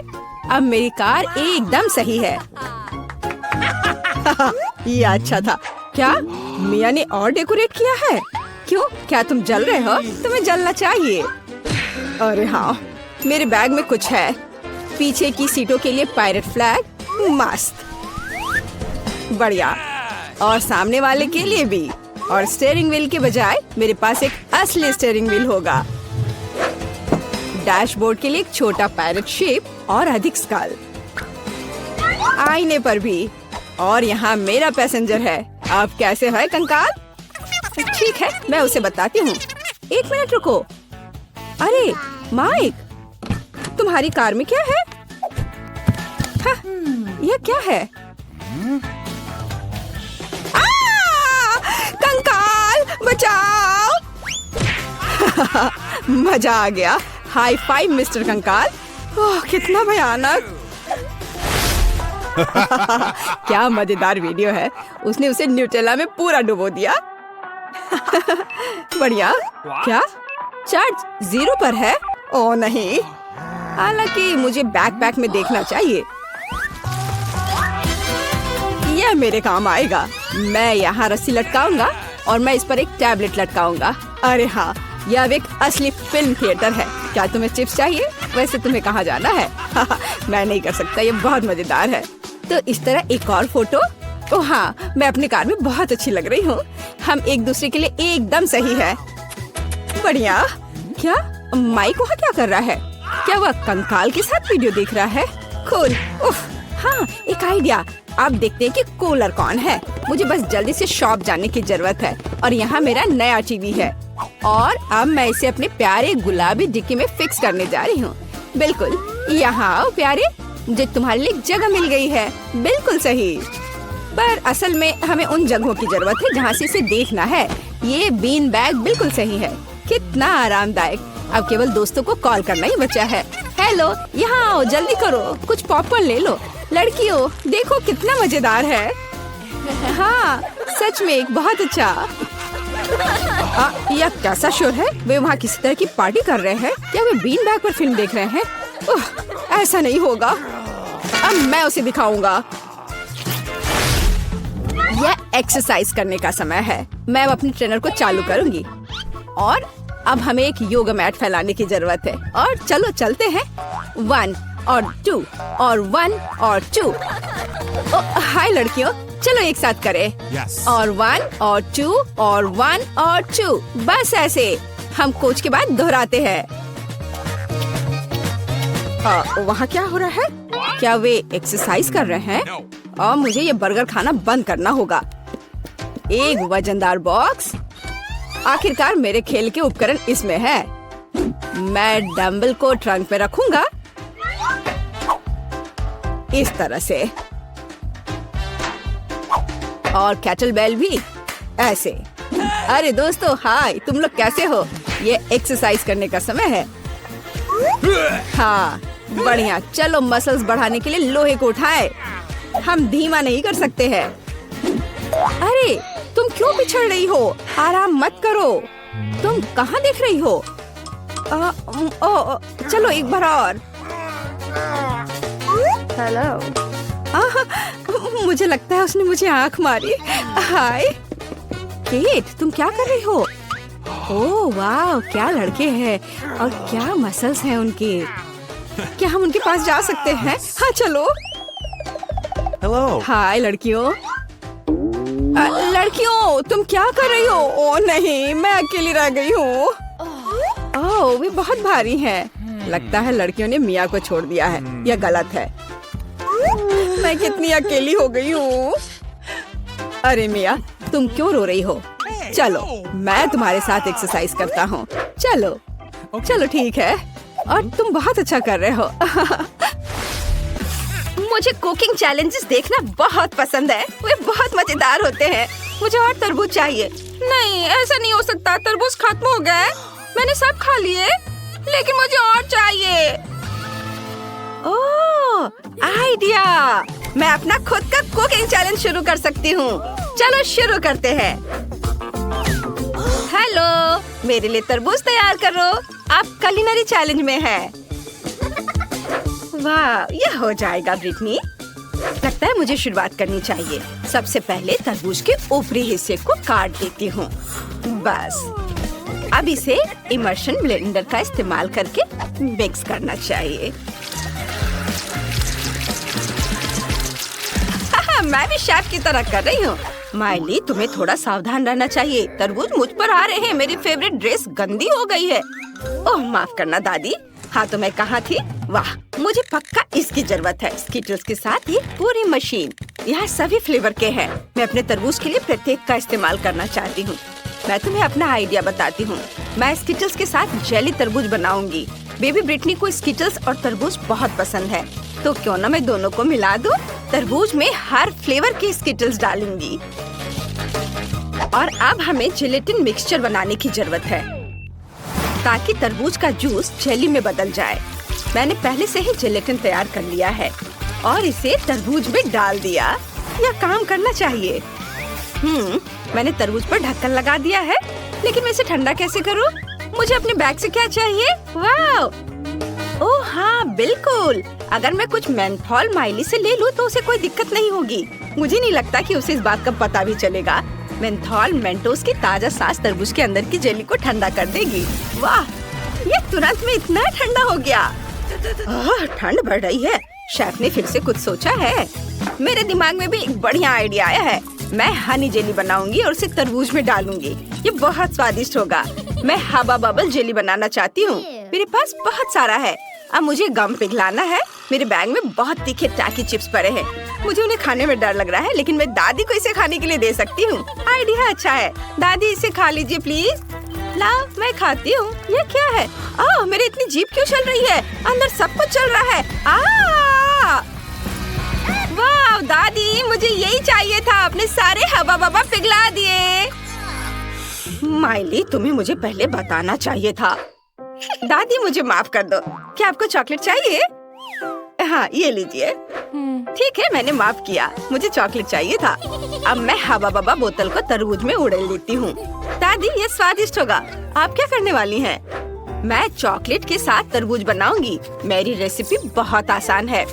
अब मेरी कार एकदम सही है। ये अच्छा था। क्या मिया ने और डेकोरेट किया है? क्यों, क्या तुम जल रहे हो? तुम्हें जलना चाहिए। अरे हाँ, मेरे बैग में कुछ है। पीछे की सीटों के लिए पायरेट फ्लैग। मस्त। बढ़िया। और सामने वाले के लिए भी। और स्टीयरिंग व्हील के बजाय मेरे पास एक असली स्टीयरिंग व्हील होगा। डैशबोर्ड के लिए एक छोटा पायरेट शेप और अधिक स्कल। आईने पर भी। और यहाँ मेरा पैसेंजर है। अब कैसे है कंकाल? ठीक है, मैं उसे बताती हूँ। 1 मिनट रुको। अरे माइक, तुम्हारी कार में क्या है? हाँ, यह क्या है? कंकाल बचाओ। मजा आ गया। हाई फाइव मिस्टर कंकाल। ओह कितना भयानक। क्या मजेदार वीडियो है। उसने उसे न्यूटेला में पूरा डुबो दिया। बढ़िया। क्या चार्ज 0 पर है? ओह नहीं, हालांकि मुझे बैकपैक में देखना चाहिए। यह मेरे काम आएगा। मैं यहाँ रस्सी लटकाऊंगा और मैं इस पर एक टैबलेट लटकाऊंगा। अरे हाँ, यह अब एक असली फिल्म थिएटर है। क्या तुम्हें चिप्स चाहिए? वैसे तुम्हें कहाँ जाना है? मैं नहीं कर सकता, ये बहुत मजेदार है। तो इस तरह एक और फोटो। ओह हाँ, मैं अपनी कार में बहुत अच्छी लग रही हूँ। हम एक दूसरे के लिए एकदम सही है। बढ़िया। क्या? माइक वहाँ क्या कर रहा है? क्या वह कंकाल के साथ वीडियो देख रहा है? कूल। उफ, हाँ, एक आइडिया। अब देखते हैं कि कूलर कौन है। मुझे बस जल्दी से शॉप जाने की जरूरत है और यहाँ मेरा नया टीवी है और अब मैं इसे अपने प्यारे गुलाबी डिक्की में फिक्स करने जा रही हूँ। बिल्कुल, यहाँ आओ प्यारे, मुझे तुम्हारे लिए जगह मिल गई है। बिल्कुल सही, पर असल में हमें उन जगहों की जरूरत है जहाँ से इसे देखना है। ये बीन बैग बिल्कुल सही है, कितना आरामदायक। अब केवल दोस्तों को कॉल करना ही बचा है। हेलो, यहाँ आओ, जल्दी करो, कुछ पॉपकॉर्न ले लो। लड़कियों, देखो कितना मजेदार है। हाँ, सच में एक बहुत अच्छा। यह कैसा शोर है? वे वहाँ किसी तरह की पार्टी कर रहे हैं? क्या वे बीन बैग पर फिल्म देख रहे हैं? ऐसा नहीं होगा, अब मैं उसे दिखाऊंगा। यह एक्सरसाइज करने का समय है। मैं अपने ट्रेनर को चालू करूंगी और अब हमें एक योगा मैट फैलाने की जरूरत है। और चलो चलते हैं। 1 और 2 और 1 और 2। हाय लड़कियों, चलो एक साथ करें। और 1 और 2 और 1 और 2। बस ऐसे हम कोच के बाद दोहराते हैं। वहाँ क्या हो रहा है? क्या वे एक्सरसाइज कर रहे हैं? और मुझे ये बर्गर खाना बंद करना होगा। एक वजनदार बॉक्स। आखिरकार मेरे खेल के उपकरण इसमें है। मैं डंबल को ट्रंक पे रखूंगा इस तरह से, और कैटल बेल भी ऐसे। अरे दोस्तों, हाय, तुम लोग कैसे हो? ये एक्सरसाइज करने का समय है। हाँ, बढ़िया। चलो मसल्स बढ़ाने के लिए लोहे को उठाए। हम धीमा नहीं कर सकते हैं। अरे तुम क्यों पिछड़ रही हो? आराम मत करो। तुम कहाँ देख रही हो? चलो एक बार और। हेलो। मुझे लगता है उसने मुझे आंख मारी। हाय केट, तुम क्या कर रही हो? ओह वाह, क्या लड़के हैं और क्या मसल्स हैं उनके। क्या हम उनके पास जा सकते हैं? हाँ चलो।
हेलो।
हाय लड़कियों। लड़कियों, तुम क्या कर रही हो? ओह नहीं, मैं अकेली रह गई हूँ। ओह, वे बहुत भारी हैं। लगता है लड़कियों ने मिया को छोड़ दिया है। यह गलत है। मैं कितनी अकेली हो गई हूँ। अरे मिया, तुम क्यों रो रही हो? चलो, मैं तुम्हारे साथ एक्सरसाइज करता हूँ। चलो चलो ठीक है। और तुम बहुत अच्छा कर रहे हो। मुझे कुकिंग चैलेंजेस देखना बहुत पसंद है। वे बहुत मजेदार होते हैं। मुझे और तरबूज चाहिए। नहीं, ऐसा नहीं हो सकता। तरबूज खत्म हो गए। मैंने सब खा लिए, लेकिन मुझे और चाहिए। ओह, आइडिया! मैं अपना खुद का कुकिंग चैलेंज शुरू कर सकती हूँ। चलो शुरू करते हैं। हेलो, मेरे लिए तरबूज तैयार करो। आप कुलिनरी चैलेंज में हैं। वाह, यह हो जाएगा ब्रिटनी। लगता है मुझे शुरुआत करनी चाहिए। सबसे पहले तरबूज के ऊपरी हिस्से को काट देती हूँ। बस अब इसे इमर्शन ब्लेंडर का इस्तेमाल करके मिक्स करना चाहिए। मैं भी शेफ की तरह कर रही हूँ। माइली, तुम्हें थोड़ा सावधान रहना चाहिए। तरबूज मुझ पर आ रहे हैं। मेरी फेवरेट ड्रेस गंदी हो गई है। ओह माफ करना दादी। हाँ तो मैं कहाँ थी? वाह, मुझे पक्का इसकी जरूरत है। स्किटल्स के साथ ये पूरी मशीन। यहाँ सभी फ्लेवर के हैं। मैं अपने तरबूज के लिए प्रत्येक का इस्तेमाल करना चाहती हूँ। मैं तुम्हें अपना आइडिया बताती हूँ। मैं स्किटल्स के साथ जेली तरबूज बनाऊंगी। बेबी ब्रिटनी को स्किटल्स और तरबूज बहुत पसंद है, तो क्यों ना मैं दोनों को मिला दूं। तरबूज में हर फ्लेवर के स्किटल्स डालूंगी। और अब हमें जेलेटिन मिक्सचर बनाने की जरूरत है ताकि तरबूज का जूस जेली में बदल जाए। मैंने पहले से ही जेलेटिन तैयार कर लिया है और इसे तरबूज में डाल दिया। यह काम करना चाहिए। मैंने तरबूज पर ढक्कन लगा दिया है, लेकिन मैं इसे ठंडा कैसे करूं? मुझे अपने बैग से क्या चाहिए? वाह! ओह हाँ, बिल्कुल। अगर मैं कुछ मेंथॉल माइली से ले लूं तो उसे कोई दिक्कत नहीं होगी। मुझे नहीं लगता कि उसे इस बात का पता भी चलेगा। मेंथॉल मेंटोस की ताजा सांस तरबूज के अंदर की जेली को ठंडा कर देगी। वाह, ये तुरंत में इतना ठंडा हो गया। ठंड बढ़ रही है। शेफ ने फिर से कुछ सोचा है। मेरे दिमाग में भी एक बढ़िया आइडिया आया है। मैं हनी जेली बनाऊंगी और उसे तरबूज में डालूंगी। ये बहुत स्वादिष्ट होगा। मैं हवा बबल जेली बनाना चाहती हूँ। मेरे पास बहुत सारा है। अब मुझे गम पिघलाना है। मेरे बैग में बहुत तीखे टैकी चिप्स पड़े हैं। मुझे उन्हें खाने में डर लग रहा है, लेकिन मैं दादी को इसे खाने के लिए दे सकती हूँ। आइडिया अच्छा है। दादी इसे खा लीजिए प्लीज। ला, मैं खाती हूँ। ये क्या है? मेरी इतनी जीभ क्यों चल रही है? अंदर सब कुछ चल रहा है। वाह दादी, मुझे यही चाहिए था। आपने सारे हवा बवा पिघला दिए। माइली, तुम्हें मुझे पहले बताना चाहिए था। दादी मुझे माफ कर दो। क्या आपको चॉकलेट चाहिए? हाँ, ये लीजिए। ठीक है, मैंने माफ किया। मुझे चॉकलेट चाहिए था। अब मैं हवा बबा बोतल को तरबूज में उड़ेल देती हूँ। दादी, ये स्वादिष्ट होगा। आप क्या करने वाली हैं? मैं चॉकलेट के साथ तरबूज बनाऊंगी। मेरी रेसिपी बहुत आसान है।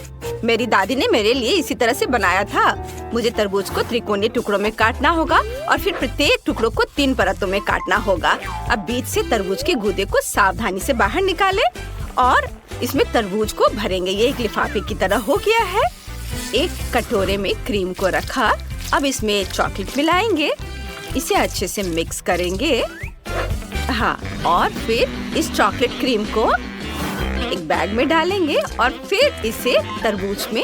मेरी दादी ने मेरे लिए इसी तरह से बनाया था। मुझे तरबूज को त्रिकोणीय टुकड़ों में काटना होगा और फिर प्रत्येक टुकड़ों को 3 परतों में काटना होगा। अब बीच से तरबूज के गूदे को सावधानी से बाहर निकालें और इसमें तरबूज को भरेंगे। ये एक लिफाफे की तरह हो गया है। एक कटोरे में क्रीम को रखा। अब इसमें चॉकलेट मिलाएंगे। इसे अच्छे से मिक्स करेंगे। हाँ, और फिर इस चॉकलेट क्रीम को एक बैग में डालेंगे और फिर इसे तरबूज में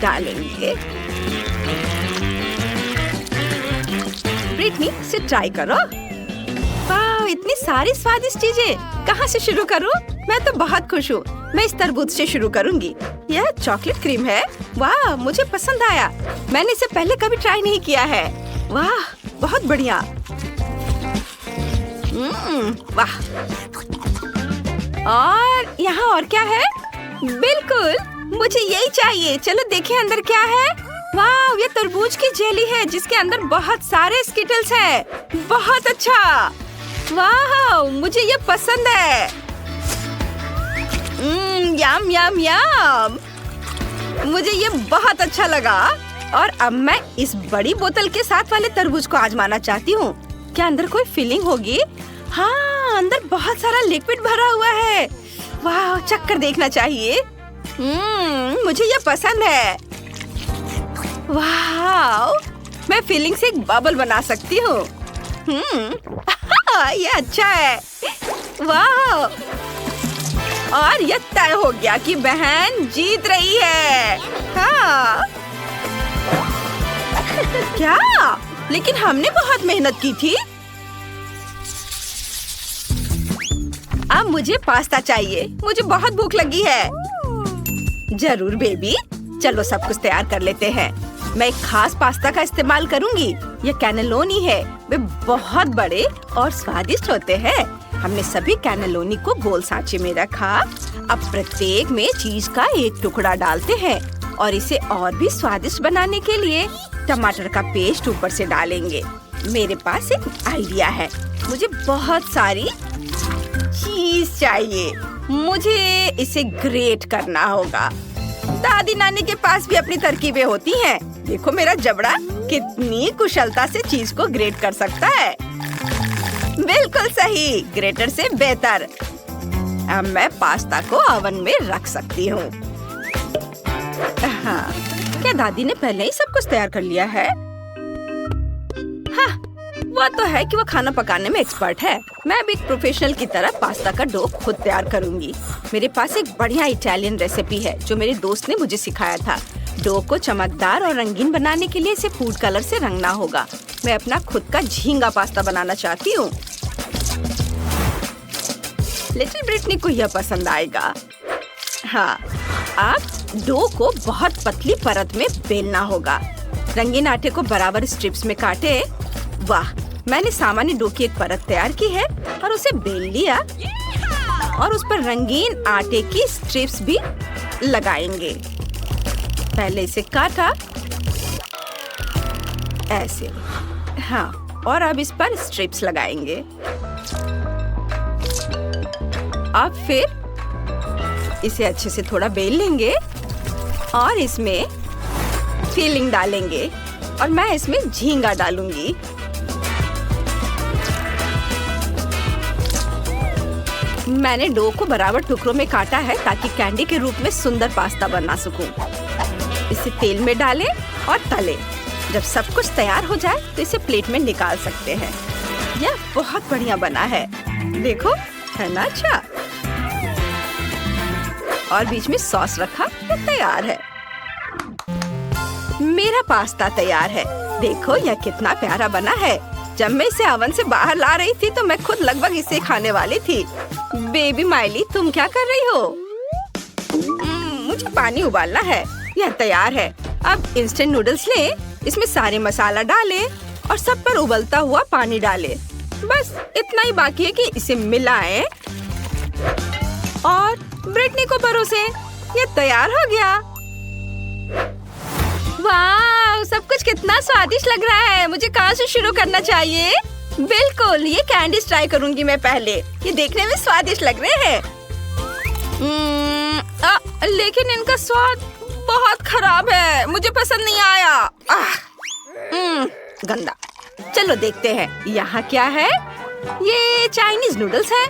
डालेंगे। ब्रिटनी, इसे ट्राई करो। वाह, इतनी सारी स्वादिष्ट चीजें। कहाँ से शुरू करूँ? मैं तो बहुत खुश हूँ। मैं इस तरबूज से शुरू करूँगी। यह चॉकलेट क्रीम है। वाह, मुझे पसंद आया। मैंने इसे पहले कभी ट्राई नहीं किया है। वाह, बहुत बढ़िया। वाह। और यहाँ और क्या है? बिल्कुल, मुझे यही चाहिए। चलो देखें अंदर क्या है। वाह, ये तरबूज की जेली है जिसके अंदर बहुत सारे स्किटल्स हैं। बहुत अच्छा। वाह, मुझे ये पसंद है। यम यम यम। मुझे ये बहुत अच्छा लगा। और अब मैं इस बड़ी बोतल के साथ वाले तरबूज को आजमाना चाहती हूँ। क्या अंदर कोई फीलिंग होगी? हाँ, अंदर बहुत सारा लिक्विड भरा हुआ है। वाह, चक्कर देखना चाहिए। मुझे ये पसंद है। वाह, मैं फीलिंग से एक बबल बना सकती हूँ। ये अच्छा है। वाह, और ये तय हो गया कि बहन जीत रही है। हाँ। क्या? लेकिन हमने बहुत मेहनत की थी। अब मुझे पास्ता चाहिए। मुझे बहुत भूख लगी है। जरूर बेबी, चलो सब कुछ तैयार कर लेते हैं। मैं एक खास पास्ता का इस्तेमाल करूंगी। ये कैनेलोनी है। वे बहुत बड़े और स्वादिष्ट होते हैं। हमने सभी कैनेलोनी को गोल सांचे में रखा। अब प्रत्येक में चीज का एक टुकड़ा डालते हैं और इसे और भी स्वादिष्ट बनाने के लिए टमाटर का पेस्ट ऊपर से डालेंगे। मेरे पास एक आइडिया है। मुझे बहुत सारी चीज चाहिए। मुझे इसे ग्रेट करना होगा। दादी नानी के पास भी अपनी तरकीबें होती हैं। देखो मेरा जबड़ा कितनी कुशलता से चीज को ग्रेट कर सकता है। बिल्कुल सही, ग्रेटर से बेहतर। अब मैं पास्ता को ओवन में रख सकती हूँ। हाँ, क्या दादी ने पहले ही सब कुछ तैयार कर लिया है? हाँ, वो तो है कि वो खाना पकाने में एक्सपर्ट है। मैं भी एक प्रोफेशनल की तरह पास्ता का डो खुद तैयार करूंगी। मेरे पास एक बढ़िया इटालियन रेसिपी है जो मेरे दोस्त ने मुझे सिखाया था। डो को चमकदार और रंगीन बनाने के लिए इसे फूड कलर से रंगना होगा। मैं अपना खुद का झींगा पास्ता बनाना चाहती हूँ। लिटिल ब्रिटनी को यह पसंद आएगा। हाँ, अब डो को बहुत पतली परत में बेलना होगा। रंगीन आटे को बराबर स्ट्रिप्स में काटे। वाह, मैंने सामान्य डो की एक परत तैयार की है और उसे बेल लिया और उस पर रंगीन आटे की स्ट्रिप्स भी लगाएंगे। पहले इसे काटा ऐसे। हाँ, और अब इस पर स्ट्रिप्स लगाएंगे। अब फिर इसे अच्छे से थोड़ा बेल लेंगे और इसमें फिलिंग डालेंगे और मैं इसमें झींगा डालूंगी। मैंने डो को बराबर टुकड़ों में काटा है ताकि कैंडी के रूप में सुंदर पास्ता बना सकूं। इसे तेल में डालें और तलें। जब सब कुछ तैयार हो जाए तो इसे प्लेट में निकाल सकते हैं। यह बहुत बढ़िया बना है। देखो, है ना? अच्छा, और बीच में सॉस रखा, ये तैयार है। मेरा पास्ता तैयार है। देखो यह कितना प्यारा बना है। जब मैं इसे ओवन से बाहर ला रही थी तो मैं खुद लगभग इसे खाने वाली थी। बेबी माइली, तुम क्या कर रही हो? मुझे पानी उबालना है। यह तैयार है। अब इंस्टेंट नूडल्स लें, इसमें सारे मसाला डालें और सब पर उबलता हुआ पानी डालें। बस इतना ही बाकी है कि इसे मिलाएं और ब्रिटनी को परोसें। ये तैयार हो गया। वाह, सब कुछ कितना स्वादिष्ट लग रहा है। मुझे कहाँ से शुरू करना चाहिए? बिल्कुल, ये कैंडीज ट्राई करूंगी मैं पहले। ये देखने में स्वादिष्ट लग रहे हैं। लेकिन इनका स्वाद बहुत खराब है। मुझे पसंद नहीं आया। गंदा। चलो देखते हैं यहाँ क्या है। ये चाइनीज नूडल्स है।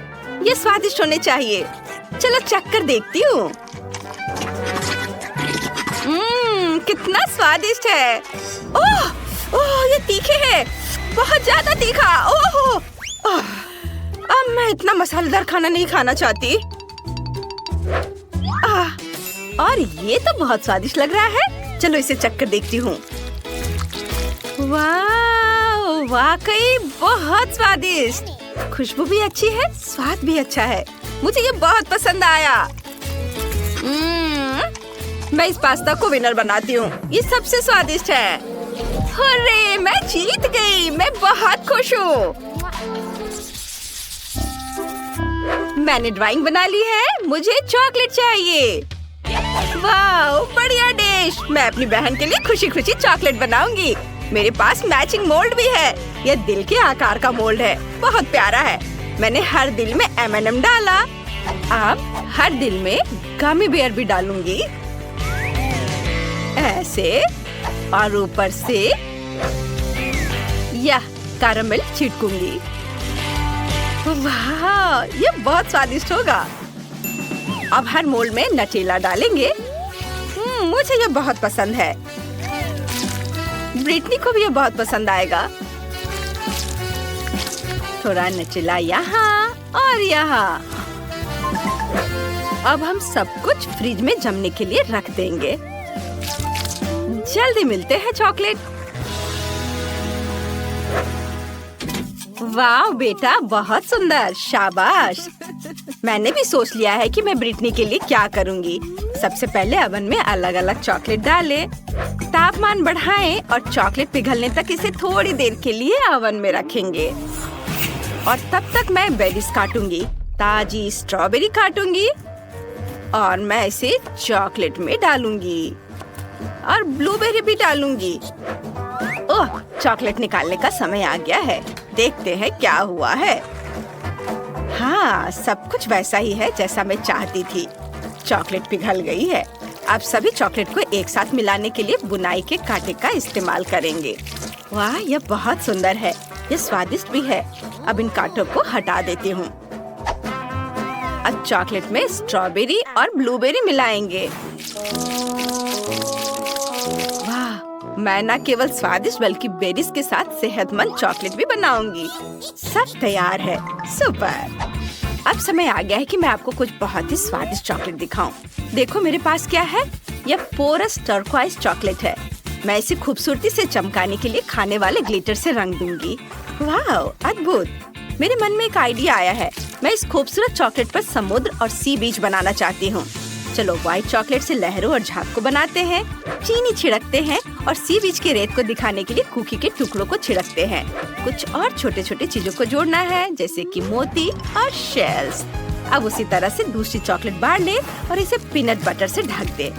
ये स्वादिष्ट होने चाहिए। चलो चख कर देखती हूँ। कितना स्वादिष्ट है। ओह, ओह, ये तीखे है, बहुत ज्यादा तीखा। ओह, अब मैं इतना मसालेदार खाना नहीं खाना चाहती। और ये तो बहुत स्वादिष्ट लग रहा है। चलो इसे चख कर देखती हूँ। वाह, वाकई बहुत स्वादिष्ट। खुशबू भी अच्छी है, स्वाद भी अच्छा है। मुझे ये बहुत पसंद आया। मैं इस पास्ता को विनर बनाती हूँ। ये सबसे स्वादिष्ट है। अरे, मैं जीत गई। मैं बहुत खुश हूँ। मैंने ड्राइंग बना ली है। मुझे चॉकलेट चाहिए। वाह, बढ़िया डिश। मैं अपनी बहन के लिए खुशी खुशी चॉकलेट बनाऊंगी। मेरे पास मैचिंग मोल्ड भी है। यह दिल के आकार का मोल्ड है, बहुत प्यारा है। मैंने हर दिल में M&M डाला। अब हर दिल में गमी बेयर भी डालूंगी, ऐसे, और ऊपर से यह कैरामेल छिड़कूंगी। वाह, ये बहुत स्वादिष्ट होगा। अब हर मोल्ड में नटेला डालेंगे। मुझे ये बहुत पसंद है। ब्रिटनी को भी ये बहुत पसंद आएगा। थोड़ा नटेला यहाँ और यहाँ। अब हम सब कुछ फ्रिज में जमने के लिए रख देंगे। जल्दी मिलते हैं चॉकलेट। वाह बेटा, बहुत सुंदर, शाबाश। मैंने भी सोच लिया है कि मैं ब्रिटनी के लिए क्या करूंगी। सबसे पहले ओवन में अलग अलग चॉकलेट डालें, तापमान बढ़ाएं और चॉकलेट पिघलने तक इसे थोड़ी देर के लिए ओवन में रखेंगे। और तब तक मैं बेरीज काटूंगी। ताजी स्ट्रॉबेरी काटूंगी और मैं इसे चॉकलेट में डालूंगी और ब्लूबेरी भी डालूंगी। ओह, चॉकलेट निकालने का समय आ गया है। देखते हैं क्या हुआ है। हाँ, सब कुछ वैसा ही है जैसा मैं चाहती थी। चॉकलेट पिघल गई है। अब सभी चॉकलेट को एक साथ मिलाने के लिए बुनाई के कांटे का इस्तेमाल करेंगे। वाह, यह बहुत सुंदर है। यह स्वादिष्ट भी है। अब इन कांटों को हटा देती हूँ। अब चॉकलेट में स्ट्रॉबेरी और ब्लूबेरी मिलाएंगे। वाह, मैं न केवल स्वादिष्ट बल्कि बेरीज के साथ सेहतमंद चॉकलेट भी बनाऊंगी। सब तैयार है। सुपर। अब समय आ गया है कि मैं आपको कुछ बहुत ही स्वादिष्ट चॉकलेट दिखाऊं। देखो मेरे पास क्या है। यह पोरस टर्कोइज चॉकलेट है। मैं इसे खूबसूरती से चमकाने के लिए खाने वाले ग्लिटर से रंग दूंगी। वाह, अद्भुत। मेरे मन में एक आइडिया आया है। मैं इस खूबसूरत चॉकलेट पर समुद्र और सी बीच बनाना चाहती हूँ। चलो व्हाइट चॉकलेट से लहरों और झाग को बनाते हैं, चीनी छिड़कते हैं और सी बीच के रेत को दिखाने के लिए कुकी के टुकड़ों को छिड़कते हैं। कुछ और छोटे छोटे चीजों को जोड़ना है, जैसे कि मोती और शेल्स। अब उसी तरह से दूसरी चॉकलेट बांध ले और इसे पीनट बटर से ढक दे।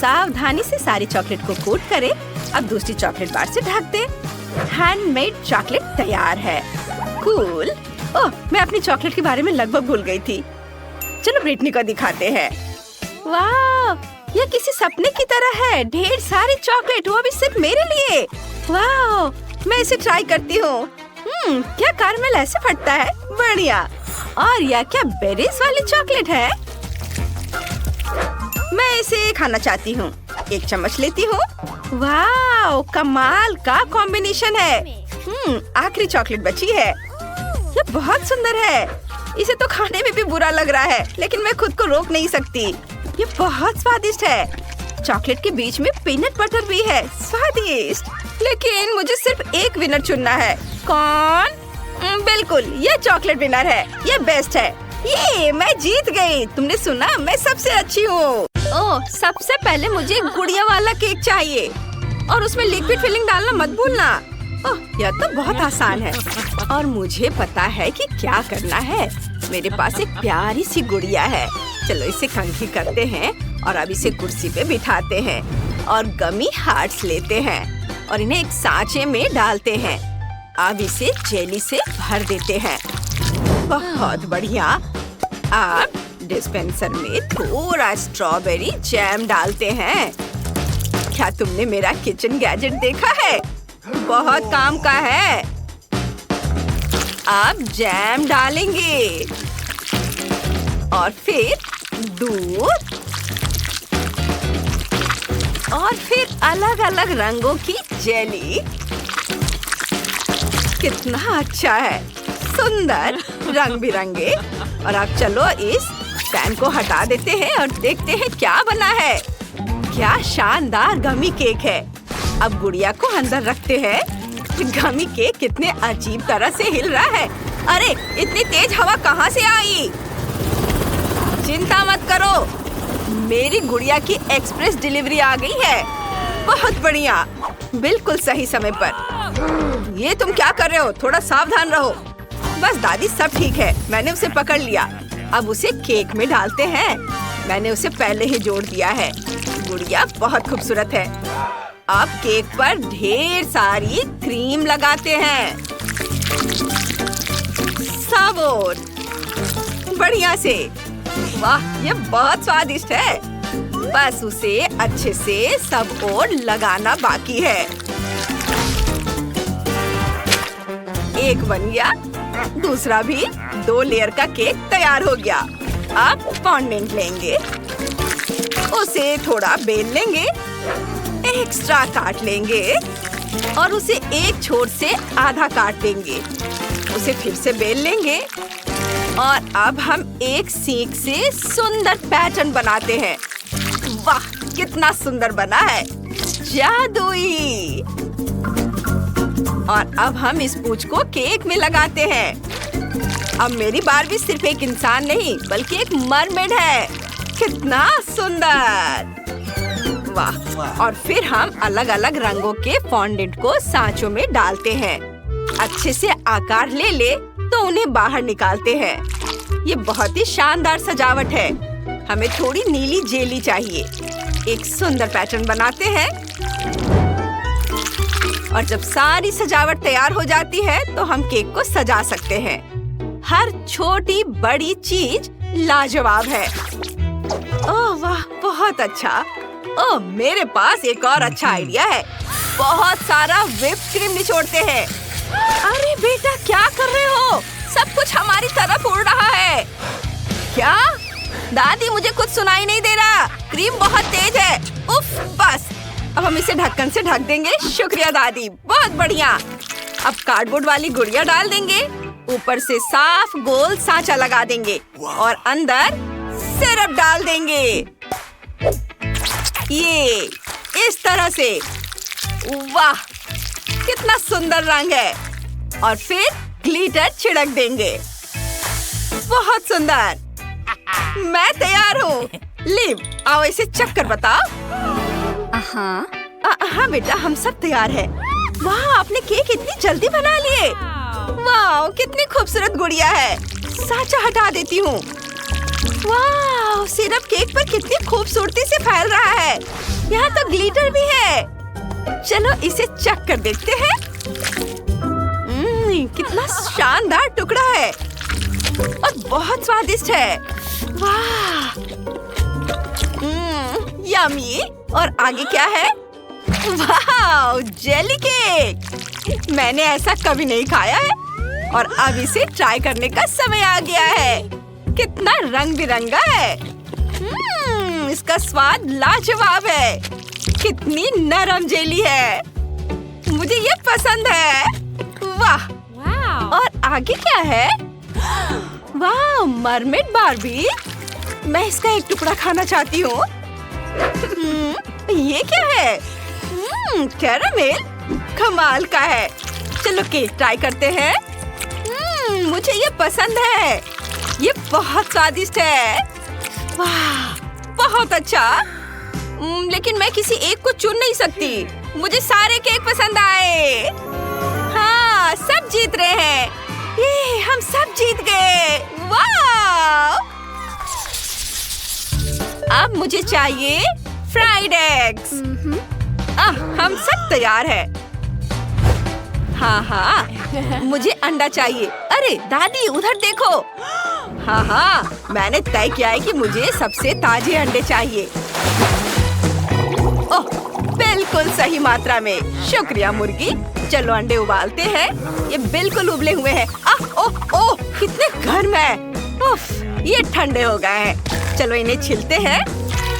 सावधानी से सारी चॉकलेट को कोट करें। अब दूसरी चॉकलेट बार से ढक दे। हैंडमेड चॉकलेट तैयार है। कूल। ओह, मैं अपनी चॉकलेट के बारे में लगभग भूल गई थी। चलो ब्रिटनी को दिखाते हैं। वाह, यह किसी सपने की तरह है। ढेर सारी चॉकलेट, वो भी सिर्फ मेरे लिए। वाह, मैं इसे ट्राई करती हूँ। क्या कैरामेल ऐसे फटता है? बढ़िया। और यह क्या बेरीज वाली चॉकलेट है? मैं इसे खाना चाहती हूँ। एक चम्मच लेती हूँ। वाह, कमाल का कॉम्बिनेशन है। आखिरी चॉकलेट बची है। यह बहुत सुंदर है। इसे तो खाने में भी बुरा लग रहा है, लेकिन मैं खुद को रोक नहीं सकती। ये बहुत स्वादिष्ट है। चॉकलेट के बीच में पीनट बटर भी है, स्वादिष्ट। लेकिन मुझे सिर्फ एक विनर चुनना है। कौन? बिल्कुल, ये चॉकलेट विनर है। ये बेस्ट है। ये मैं जीत गई। तुमने सुना, मैं सबसे अच्छी हूँ। ओह, सबसे पहले मुझे गुड़िया वाला केक चाहिए और उसमें लिक्विड फिलिंग डालना मत भूलना। ओह, यह तो बहुत आसान है और मुझे पता है कि क्या करना है। मेरे पास एक प्यारी सी गुड़िया है। चलो इसे कंघी करते हैं और अब इसे कुर्सी पे बिठाते हैं और गमी हार्ट्स लेते हैं और इन्हें एक सांचे में डालते हैं। अब इसे जेली से भर देते हैं। बहुत बढ़िया। अब डिस्पेंसर में थोड़ा स्ट्रॉबेरी जैम डालते हैं। क्या तुमने मेरा किचन गैजेट देखा है? बहुत काम का है। अब जैम डालेंगे और फिर दूध और फिर अलग अलग रंगों की जेली। कितना अच्छा है, सुंदर, रंग बिरंगे। और अब चलो इस पैन को हटा देते हैं और देखते हैं क्या बना है। क्या शानदार गमी केक है। अब गुड़िया को अंदर रखते हैं। गमी केक कितने अजीब तरह से हिल रहा है। अरे, इतनी तेज हवा कहाँ से आई? चिंता मत करो, मेरी गुड़िया की एक्सप्रेस डिलीवरी आ गई है। बहुत बढ़िया, बिल्कुल सही समय पर। ये तुम क्या कर रहे हो? थोड़ा सावधान रहो। बस दादी, सब ठीक है, मैंने उसे पकड़ लिया। अब उसे केक में डालते हैं। मैंने उसे पहले ही जोड़ दिया है। गुड़िया बहुत खूबसूरत है। अब केक पर ढेर सारी क्रीम लगाते हैं। सब ओर बढ़िया से। वाह, ये बहुत स्वादिष्ट है। बस उसे अच्छे से सब ओर लगाना बाकी है। एक बन गया, दूसरा भी। 2 लेयर का केक तैयार हो गया। अब फॉन्डेंट लेंगे, उसे थोड़ा बेल लेंगे, एक्स्ट्रा काट लेंगे और उसे एक छोर से आधा काट देंगे। उसे फिर से बेल लेंगे और अब हम एक सीख से सुंदर पैटर्न बनाते हैं। वाह, कितना सुंदर बना है, जादुई। और अब हम इस पूंछ को केक में लगाते हैं। अब मेरी बारबी सिर्फ एक इंसान नहीं, बल्कि एक मरमेड है। कितना सुंदर, वाह। और फिर हम अलग अलग रंगों के फॉन्डेंट को सांचों में डालते हैं। अच्छे से आकार ले तो उन्हें बाहर निकालते हैं। ये बहुत ही शानदार सजावट है। हमें थोड़ी नीली जेली चाहिए। एक सुंदर पैटर्न बनाते हैं और जब सारी सजावट तैयार हो जाती है तो हम केक को सजा सकते हैं। हर छोटी बड़ी चीज लाजवाब है। ओह वाह, बहुत अच्छा। ओह, मेरे पास एक और अच्छा आइडिया है। बहुत सारा व्हिप्ड क्रीम निचोड़ते हैं। अरे बेटा, क्या कर रहे हो? सब कुछ हमारी तरफ उड़ रहा है। क्या? दादी, मुझे कुछ सुनाई नहीं दे रहा। क्रीम बहुत तेज है। उफ, बस। अब हम इसे ढक्कन से ढक देंगे। शुक्रिया दादी, बहुत बढ़िया। अब कार्डबोर्ड वाली गुड़िया डाल देंगे, ऊपर से साफ गोल सांचा लगा देंगे और अंदर सिरप डाल देंगे। ये इस तरह से। वाह, कितना सुंदर रंग है। और फिर ग्लिटर छिड़क देंगे। बहुत सुंदर। मैं तैयार हूँ। लिव, आओ इसे चख कर बताओ। हाँ बेटा, हम सब तैयार हैं। वाह, आपने केक इतनी जल्दी बना लिए। वाह, कितनी खूबसूरत गुड़िया है। सांचा हटा देती हूँ। वाह, सिरप केक पर कितनी खूबसूरती से फैल रहा है। यहाँ तो ग्लिटर भी है। चलो इसे चख कर देखते हैं। कितना शानदार टुकड़ा है और बहुत स्वादिष्ट है। वाह, यम्मी। और आगे क्या है? वाह, जेली केक। मैंने ऐसा कभी नहीं खाया है और अब इसे ट्राई करने का समय आ गया है। कितना रंग बिरंगा है। इसका स्वाद लाजवाब है। कितनी नरम जेली है। मुझे ये पसंद है। वाह। और आगे क्या है? वाह, मरमेड बार्बी। मैं इसका एक टुकड़ा खाना चाहती हूँ। ये क्या है? कैरामेल, कमाल का है। चलो केक ट्राई करते हैं। मुझे ये पसंद है। ये बहुत स्वादिष्ट है। वाह, बहुत अच्छा। लेकिन मैं किसी एक को चुन नहीं सकती। मुझे सारे केक पसंद आए। हाँ, सब जीत रहे हैं। ये हम सब जीत गए। वाह! अब मुझे चाहिए फ्राइड एग्स। हम सब तैयार हैं। हाँ, मुझे अंडा चाहिए। अरे दादी, उधर देखो। हाँ, मैंने तय किया है कि मुझे सबसे ताजे अंडे चाहिए। ओह, बिल्कुल सही मात्रा में। शुक्रिया मुर्गी। चलो अंडे उबालते हैं। ये बिल्कुल उबले हुए हैं। ओह, कितने गर्म है। उफ, ये ठंडे हो गए हैं। चलो इन्हें छिलते हैं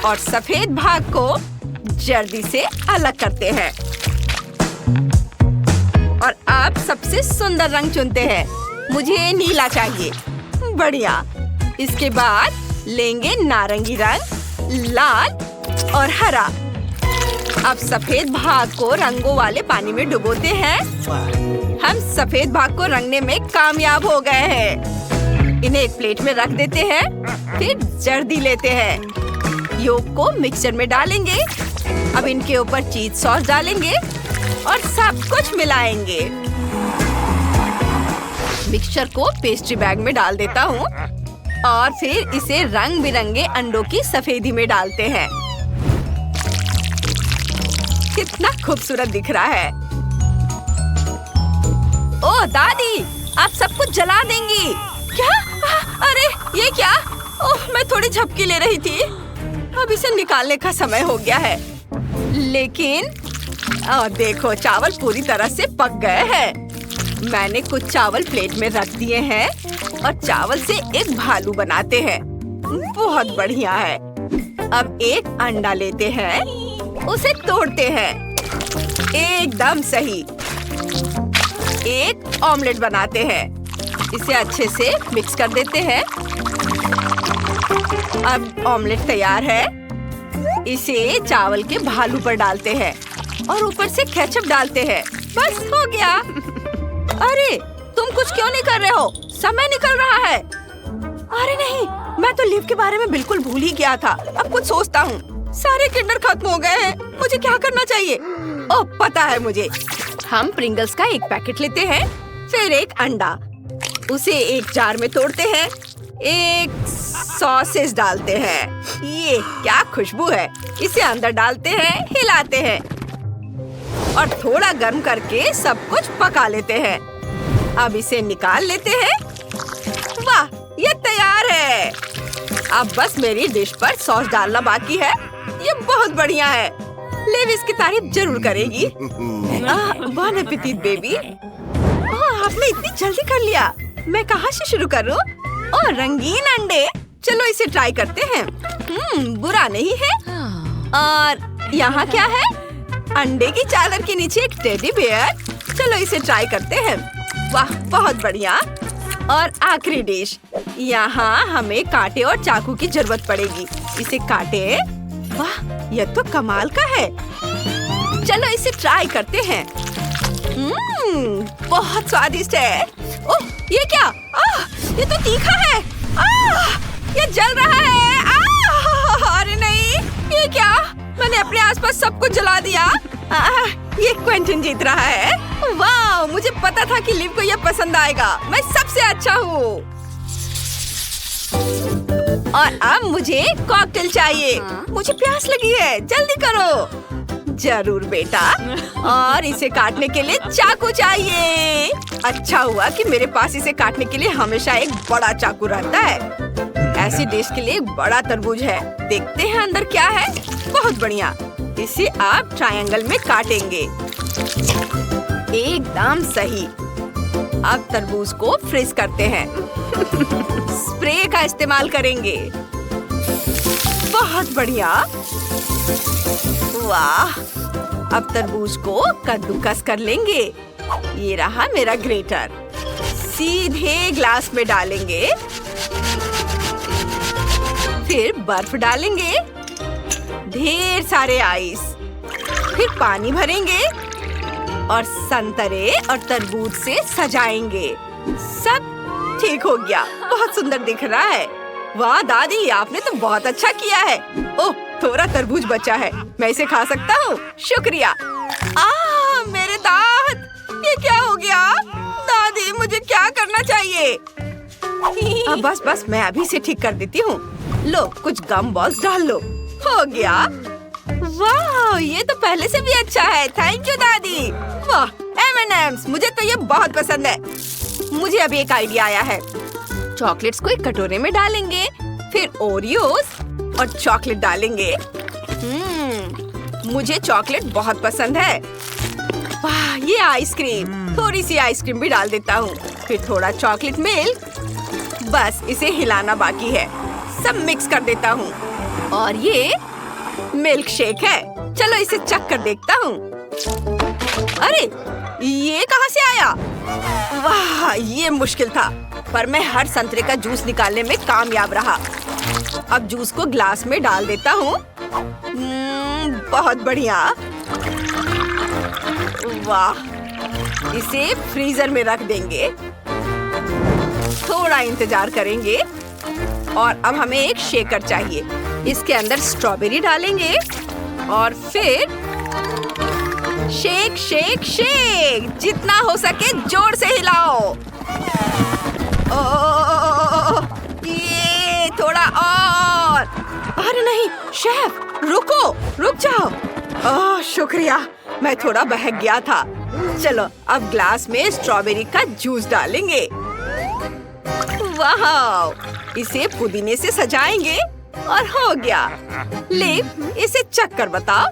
और सफेद भाग को जल्दी से अलग करते हैं। और अब सबसे सुंदर रंग चुनते हैं। मुझे नीला चाहिए। बढ़िया। इसके बाद लेंगे नारंगी रंग, लाल और हरा। अब सफेद भाग को रंगों वाले पानी में डुबोते हैं। हम सफेद भाग को रंगने में कामयाब हो गए हैं। इन्हें एक प्लेट में रख देते हैं। फिर जर्दी लेते हैं। योग को मिक्सचर में डालेंगे। अब इनके ऊपर चीज सॉस डालेंगे और सब कुछ मिलाएंगे। मिक्सचर को पेस्ट्री बैग में डाल देता हूँ और फिर इसे रंग बिरंगे अंडों की सफेदी में डालते हैं। कितना खूबसूरत दिख रहा है। ओह दादी, आप सब कुछ जला देंगी क्या? अरे ये क्या? ओह, मैं थोड़ी झपकी ले रही थी। अब इसे निकालने का समय हो गया है। लेकिन देखो, चावल पूरी तरह से पक गए हैं। मैंने कुछ चावल प्लेट में रख दिए हैं और चावल से एक भालू बनाते हैं। बहुत बढ़िया है। अब एक अंडा लेते हैं, उसे तोड़ते हैं। एकदम सही। एक ऑमलेट बनाते हैं। इसे अच्छे से मिक्स कर देते हैं। अब ऑमलेट तैयार है। इसे चावल के भालू पर डालते हैं और ऊपर से केचप डालते हैं। बस हो गया। अरे तुम कुछ क्यों नहीं कर रहे हो? समय निकल रहा है। अरे नहीं, मैं तो लीव के बारे में बिल्कुल भूल ही गया था। अब कुछ सोचता हूँ। सारे किंडर खत्म हो गए हैं। मुझे क्या करना चाहिए? ओह, पता है मुझे। हम प्रिंगल्स का एक पैकेट लेते हैं, फिर एक अंडा। उसे एक जार में तोड़ते हैं। एक सॉसेज डालते हैं। ये क्या खुशबू है। इसे अंदर डालते हैं, हिलाते हैं और थोड़ा गर्म करके सब कुछ पका लेते हैं। अब इसे निकाल लेते हैं। वाह, ये तैयार है। अब बस मेरी डिश पर सॉस डालना बाकी है। ये बहुत बढ़िया है। लिव इसकी तारीफ जरूर करेगी। बॉन एपेटिट बेबी। आपने इतनी जल्दी कर लिया। मैं कहाँ से शुरू करूँ? और रंगीन अंडे। चलो इसे ट्राई करते हैं। बुरा नहीं है। और यहाँ क्या है? अंडे की चादर के नीचे एक टेडी बियर। चलो इसे ट्राई करते हैं। वाह, बहुत बढ़िया। और आखिरी डिश। यहाँ हमें कांटे और चाकू की जरूरत पड़ेगी। इसे काटे। वाह, यह तो कमाल का है। चलो इसे ट्राई करते हैं। बहुत स्वादिष्ट है। ओह, ये क्या? ये तो तीखा है। ये जल रहा है। अरे नहीं, ये क्या? मैंने अपने आसपास सब कुछ जला दिया। ये क्वेंटिन जीत रहा है। वाह, मुझे पता था कि लिव को यह पसंद आएगा। मैं सबसे अच्छा हूँ। और अब मुझे कॉकटेल चाहिए। मुझे प्यास लगी है। जल्दी करो। जरूर बेटा। और इसे काटने के लिए चाकू चाहिए। अच्छा हुआ कि मेरे पास इसे काटने के लिए हमेशा एक बड़ा चाकू रहता है। ऐसी डिश के लिए एक बड़ा तरबूज है। देखते हैं अंदर क्या है। बहुत बढ़िया। इसे आप ट्रायंगल में काटेंगे। एकदम सही। अब तरबूज को फ्रीज करते हैं। स्प्रे का इस्तेमाल करेंगे। बहुत बढ़िया। वाह, अब तरबूज को कद्दूकस कर लेंगे। ये रहा मेरा ग्रेटर। सीधे ग्लास में डालेंगे फिर बर्फ डालेंगे, ढेर सारे आइस, फिर पानी भरेंगे और संतरे और तरबूज से सजाएंगे। सब ठीक हो गया। बहुत सुंदर दिख रहा है। वाह दादी, आपने तो बहुत अच्छा किया है। ओह, थोड़ा तरबूज बचा है, मैं इसे खा सकता हूँ? शुक्रिया। मेरे दांत, ये क्या हो गया? दादी, मुझे क्या करना चाहिए? बस मैं अभी से ठीक कर देती हूँ। लो, कुछ गम बॉल्स डाल लो। हो गया। वाह, ये तो पहले से भी अच्छा है। थैंक यू दादी। वाह, M&M's, मुझे तो ये बहुत पसंद है। मुझे अभी एक आइडिया आया है। चॉकलेट्स को एक कटोरे में डालेंगे, फिर ओरियोस और चॉकलेट डालेंगे। मुझे चॉकलेट बहुत पसंद है। वाह, ये आइसक्रीम, थोड़ी सी आइसक्रीम भी डाल देता हूँ, फिर थोड़ा चॉकलेट मिल्क। बस इसे हिलाना बाकी है। सब मिक्स कर देता हूँ और ये मिल्क शेक है। चलो इसे चख कर देखता हूँ। अरे, ये कहाँ से आया? वाह, ये मुश्किल था, पर मैं हर संतरे का जूस निकालने में कामयाब रहा। अब जूस को ग्लास में डाल देता हूँ। बहुत बढ़िया। वाह, इसे फ्रीजर में रख देंगे। थोड़ा इंतजार करेंगे और अब हमें एक शेकर चाहिए। इसके अंदर स्ट्रॉबेरी डालेंगे और फिर शेक शेक शेक, जितना हो सके जोर से हिलाओ। ये थोड़ा और। अरे नहीं शेफ, रुको, रुक जाओ। शुक्रिया, मैं थोड़ा बहक गया था। चलो अब ग्लास में स्ट्रॉबेरी का जूस डालेंगे। वाह, इसे पुदीने से सजाएंगे और हो गया। ले, इसे चख कर बताओ।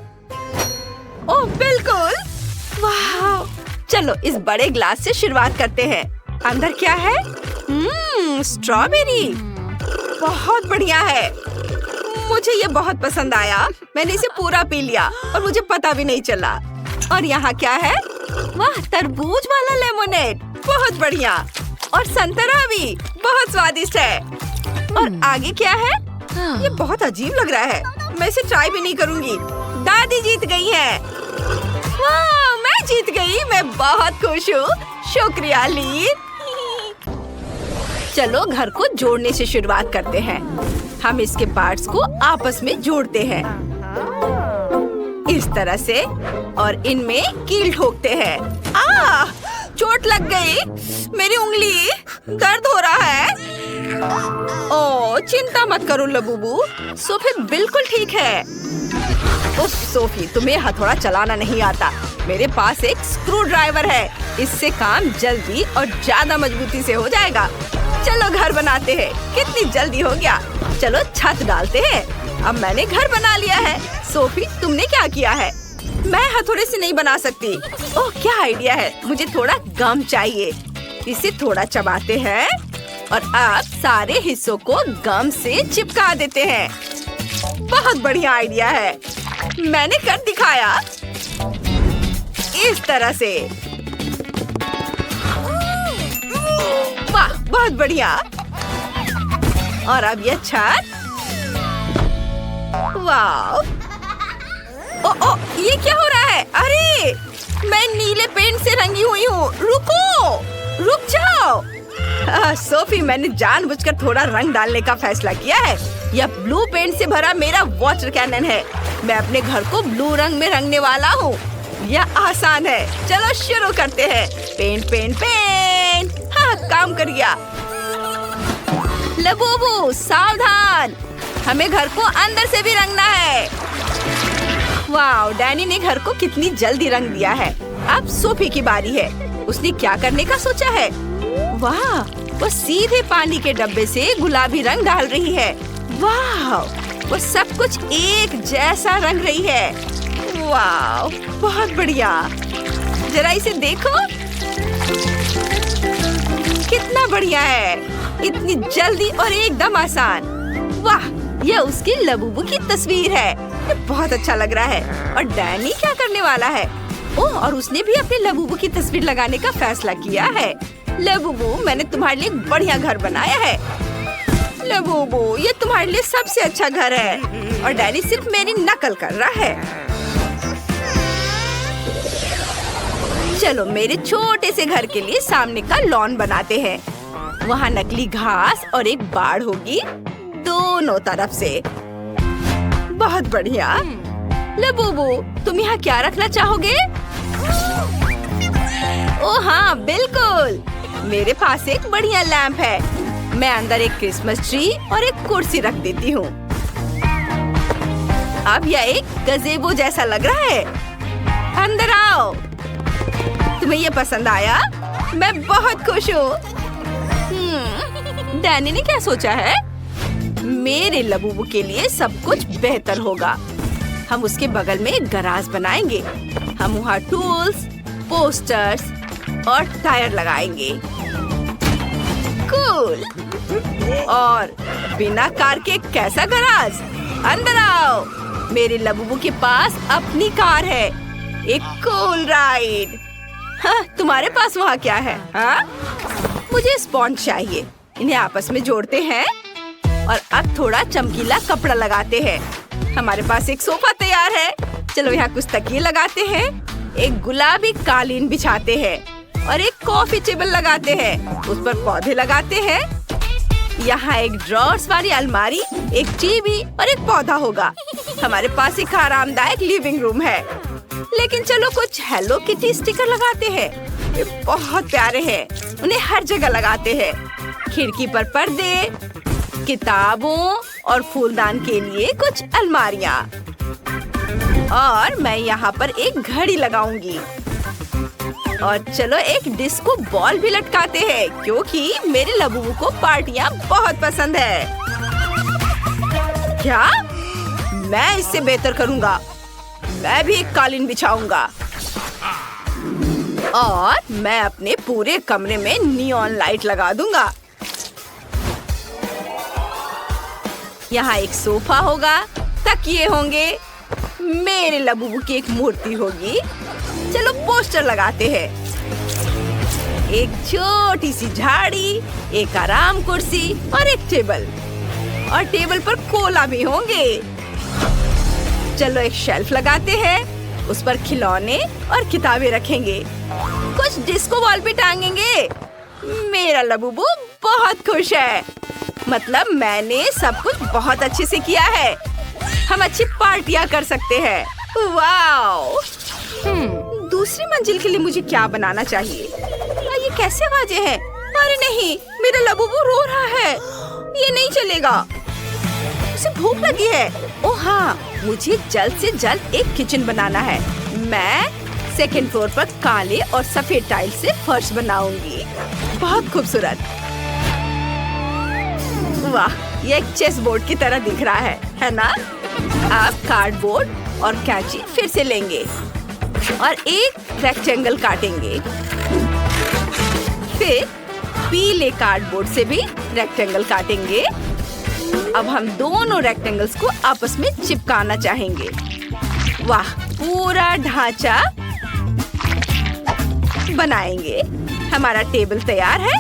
ओह बिल्कुल। वाह, चलो इस बड़े ग्लास से शुरुआत करते हैं। अंदर क्या है? स्ट्रॉबेरी, बहुत बढ़िया है। मुझे ये बहुत पसंद आया। मैंने इसे पूरा पी लिया और मुझे पता भी नहीं चला। और यहाँ क्या है? वाह, तरबूज वाला लेमोनेड, बहुत बढ़िया। और संतरा भी बहुत स्वादिष्ट है। और आगे क्या है? ये बहुत अजीब लग रहा है, मैं इसे ट्राई भी नहीं करूँगी। दादी जीत गई है। वाह, मैं जीत गई, मैं बहुत खुश हूँ। शुक्रिया ली। चलो घर को जोड़ने से शुरुआत करते हैं। हम इसके पार्ट्स को आपस में जोड़ते हैं इस तरह से और इनमें कील ठोकते हैं। चोट लग गई, मेरी उंगली दर्द हो रहा है। ओह, चिंता मत करो लबूबू, सोफी बिल्कुल ठीक है। उफ सोफी, तुम्हें हथौड़ा चलाना नहीं आता। मेरे पास एक स्क्रू ड्राइवर है, इससे काम जल्दी और ज्यादा मजबूती से हो जाएगा। चलो घर बनाते हैं। कितनी जल्दी हो गया। चलो छत डालते हैं। अब मैंने घर बना लिया है। सोफी, तुमने क्या किया है? मैं हथौड़े से नहीं बना सकती। ओह, क्या आइडिया है। मुझे थोड़ा गम चाहिए। इसे थोड़ा चबाते हैं और अब सारे हिस्सों को गम से चिपका देते हैं। बहुत बढ़िया आइडिया है, मैंने कर दिखाया। इस तरह से। वाह, बहुत बढ़िया। और अब ये छत। वाह, ओ, ये क्या हो रहा है? अरे, मैं नीले पेंट से रंगी हुई हूँ। रुको, रुक जाओ। सोफी, मैंने जानबूझकर थोड़ा रंग डालने का फैसला किया है। यह ब्लू पेंट से भरा मेरा वाटर कैनन है। मैं अपने घर को ब्लू रंग में रंगने वाला हूँ। यह आसान है। चलो शुरू करते हैं। Paint paint paint. हाँ, काम कर गया। लबूबू सावधान, हमें घर को अंदर से भी रंगना है। वाह, डैनी ने घर को कितनी जल्दी रंग दिया है। अब सोफी की बारी है। उसने क्या करने का सोचा है? वाह, वो सीधे पानी के डब्बे से गुलाबी रंग डाल रही है। वाह, वो सब कुछ एक जैसा रंग रही है। वाह, बहुत बढ़िया। जरा इसे देखो, कितना बढ़िया है। इतनी जल्दी और एकदम आसान। वाह, यह उसकी लबूबू की तस्वीर है। ये बहुत अच्छा लग रहा है। और डैनी क्या करने वाला है? ओह, और उसने भी अपने लबूबू की तस्वीर लगाने का फैसला किया है। लबूबू, मैंने तुम्हारे लिए एक बढ़िया घर बनाया है। लबूबू, ये तुम्हारे लिए सबसे अच्छा घर है और डैडी सिर्फ मेरी नकल कर रहा है। चलो मेरे छोटे से घर के लिए सामने का लॉन बनाते हैं। वहाँ नकली घास और एक बाड़ होगी दोनों तरफ से। बहुत बढ़िया। लबूबू, तुम यहाँ क्या रखना चाहोगे? ओह हाँ, बिल्कुल। मेरे पास एक बढ़िया लैंप है। मैं अंदर एक क्रिसमस ट्री और एक कुर्सी रख देती हूँ। अब यह एक गज़ेबो जैसा लग रहा है। अंदर आओ। तुम्हें ये पसंद आया? मैं बहुत खुश हूँ। डैनी ने क्या सोचा है? मेरे लबूबू के लिए सब कुछ बेहतर होगा। हम उसके बगल में एक गराज बनाएंगे। हम वहाँ टूल्स, पोस्टर्स और टायर लगाएंगे। कूल। और बिना कार के कैसा गराज? अंदर आओ। मेरे लबूबू के पास अपनी कार है। एक कूल राइड। हाँ, तुम्हारे पास वहाँ क्या है? हाँ? मुझे स्पॉन्ज चाहिए। इन्हें आपस में जोड़ते हैं और अब थोड़ा चमकीला कपड़ा लगाते हैं। हमारे पास एक सोफा तैयार है। चलो यहाँ कुछ तकिए लगाते हैं। एक गुलाबी कालीन बिछाते हैं और एक कॉफी टेबल लगाते हैं। उस पर पौधे लगाते हैं। यहाँ एक ड्रॉर्स वाली अलमारी, एक टीवी और एक पौधा होगा। हमारे पास एक आरामदायक लिविंग रूम है। लेकिन चलो कुछ हेलो किटी स्टिकर लगाते हैं। ये बहुत प्यारे हैं। उन्हें हर जगह लगाते हैं। खिड़की पर पर्दे, किताबों और फूलदान के लिए कुछ अलमारियाँ। और मैं यहाँ पर एक घड़ी लगाऊंगी। और चलो एक डिस्को बॉल भी लटकाते हैं क्योंकि मेरे लबूबू को पार्टियाँ बहुत पसंद है। क्या? मैं इससे बेहतर करूँगा। मैं भी एक कालीन बिछाऊंगा और मैं अपने पूरे कमरे में नियॉन लाइट लगा दूंगा। यहाँ एक सोफा होगा, तकिए होंगे, मेरे लबूबू की एक मूर्ति होगी। चलो पोस्टर लगाते हैं। एक छोटी सी झाड़ी, एक आराम कुर्सी और एक टेबल। और टेबल पर कोला भी होंगे। चलो एक शेल्फ लगाते हैं। उस पर खिलौने और किताबें रखेंगे। कुछ डिस्को बॉल भी टांगेंगे। मेरा लबूबू बहुत खुश है। मतलब मैंने सब कुछ बहुत अच्छे से किया है। हम अच्छी पार्टियां कर सकते हैं। वाओ! दूसरी मंजिल के लिए मुझे क्या बनाना चाहिए? ये कैसे आवाजें हैं? अरे नहीं, मेरा लबूबू रो रहा है। ये नहीं चलेगा। उसे भूख लगी है। ओह हाँ, मुझे जल्द से जल्द एक किचन बनाना है। मैं सेकंड फ्लोर पर काले और सफेद टाइल से फर्श बनाऊंगी। बहुत खूबसूरत। वाह, ये एक चेस बोर्ड की तरह दिख रहा है ना? आप कार्डबोर्ड और कैंची फिर से लेंगे और एक रेक्टेंगल काटेंगे। फिर पीले कार्डबोर्ड से भी रेक्टेंगल काटेंगे। अब हम दोनों रेक्टेंगल्स को आपस में चिपकाना चाहेंगे। वाह, पूरा ढांचा बनाएंगे। हमारा टेबल तैयार है।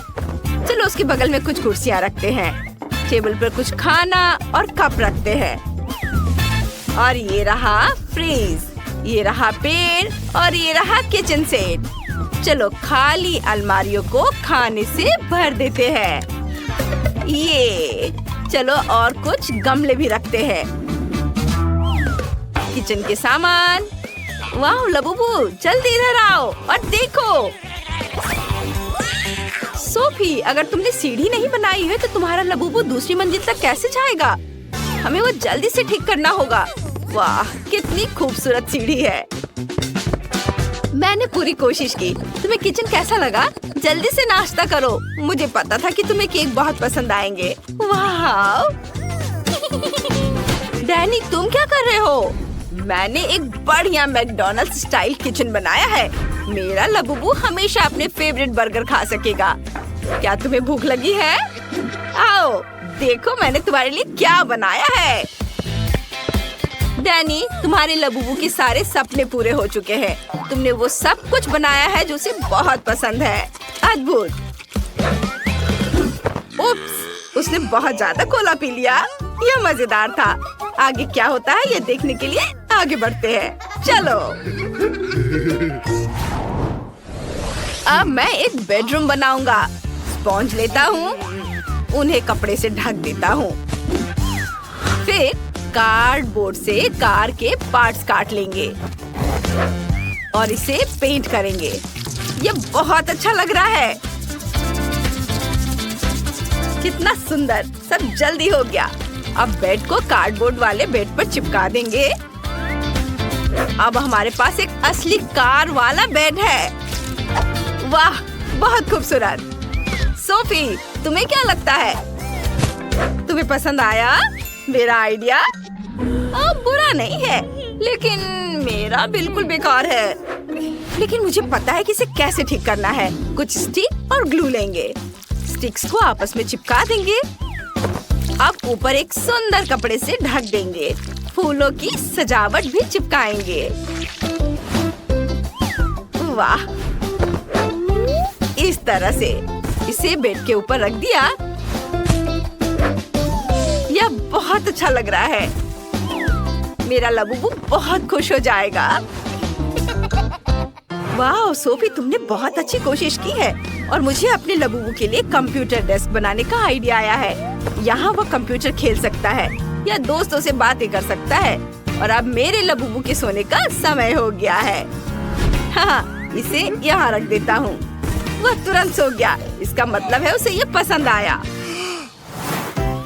चलो उसके बगल में कुछ कुर्सियां रखते हैं। टेबल पर कुछ खाना और कप रखते हैं। और ये रहा फ्रीज, ये रहा पेड़ और ये रहा किचन सेट। चलो खाली अलमारियों को खाने से भर देते हैं। ये चलो और कुछ गमले भी रखते हैं। किचन के सामान। वाह लबूबू, जल्दी इधर आओ और देखो। सोफी, अगर तुमने सीढ़ी नहीं बनाई है तो तुम्हारा लबूबू दूसरी मंजिल तक कैसे जाएगा? हमें वो जल्दी से ठीक करना होगा। वाह, कितनी खूबसूरत सीढ़ी है। मैंने पूरी कोशिश की। तुम्हें किचन कैसा लगा? जल्दी से नाश्ता करो। मुझे पता था कि तुम्हें केक बहुत पसंद आएंगे। वाह! डैनी, तुम क्या कर रहे हो? मैंने एक बढ़िया मैकडॉनल्ड्स स्टाइल किचन बनाया है। मेरा लबूबू हमेशा अपने फेवरेट बर्गर खा सकेगा। क्या तुम्हें भूख लगी है? आओ, देखो मैंने तुम्हारे लिए क्या बनाया है। डैनी, तुम्हारे लबूबू के सारे सपने पूरे हो चुके हैं। तुमने वो सब कुछ बनाया है जो उसे बहुत पसंद है। अद्भुत। उप्स, उसने बहुत ज्यादा कोला पी लिया। यह मजेदार था। आगे क्या होता है ये देखने के लिए आगे बढ़ते हैं। चलो। अब मैं एक बेडरूम बनाऊंगा। स्पॉन्ज लेता हूँ, उन्हें कपड़े से ढक देता हूँ। फिर कार्डबोर्ड से कार के पार्ट्स काट लेंगे और इसे पेंट करेंगे। ये बहुत अच्छा लग रहा है। कितना सुंदर, सब जल्दी हो गया। अब बेड को कार्डबोर्ड वाले बेड पर चिपका देंगे। अब हमारे पास एक असली कार वाला बेड है। वाह, बहुत खूबसूरत। सोफी, तुम्हें क्या लगता है? तुम्हें पसंद आया मेरा आइडिया? बुरा नहीं है, लेकिन मेरा बिल्कुल बेकार है। लेकिन मुझे पता है कि इसे कैसे ठीक करना है। कुछ स्टिक और ग्लू लेंगे, स्टिक्स को आपस में चिपका देंगे। अब ऊपर एक सुंदर कपड़े से ढक देंगे। फूलों की सजावट भी चिपकाएंगे। वाह, इस तरह से इसे बेड के ऊपर रख दिया। यह बहुत अच्छा लग रहा है। मेरा लबूबू बहुत खुश हो जाएगा। वाह सोफी, तुमने बहुत अच्छी कोशिश की है। और मुझे अपने लबूबू के लिए कंप्यूटर डेस्क बनाने का आइडिया आया है। यहाँ वो कंप्यूटर खेल सकता है या दोस्तों से बातें कर सकता है। और अब मेरे लबूबू के सोने का समय हो गया है। हाँ, इसे यहाँ रख देता हूँ। वह तुरंत सो गया। इसका मतलब है उसे ये पसंद आया।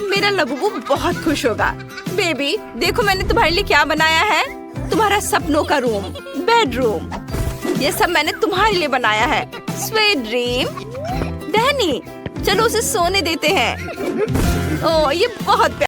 मेरा लबूबू बहुत खुश होगा। बेबी, देखो मैंने तुम्हारे लिए क्या बनाया है। तुम्हारा सपनों का रूम, बेडरूम। ये सब मैंने तुम्हारे लिए बनाया है। Sweet dream. डैनी, चलो उसे सोने देते हैं। ओह, ये बहुत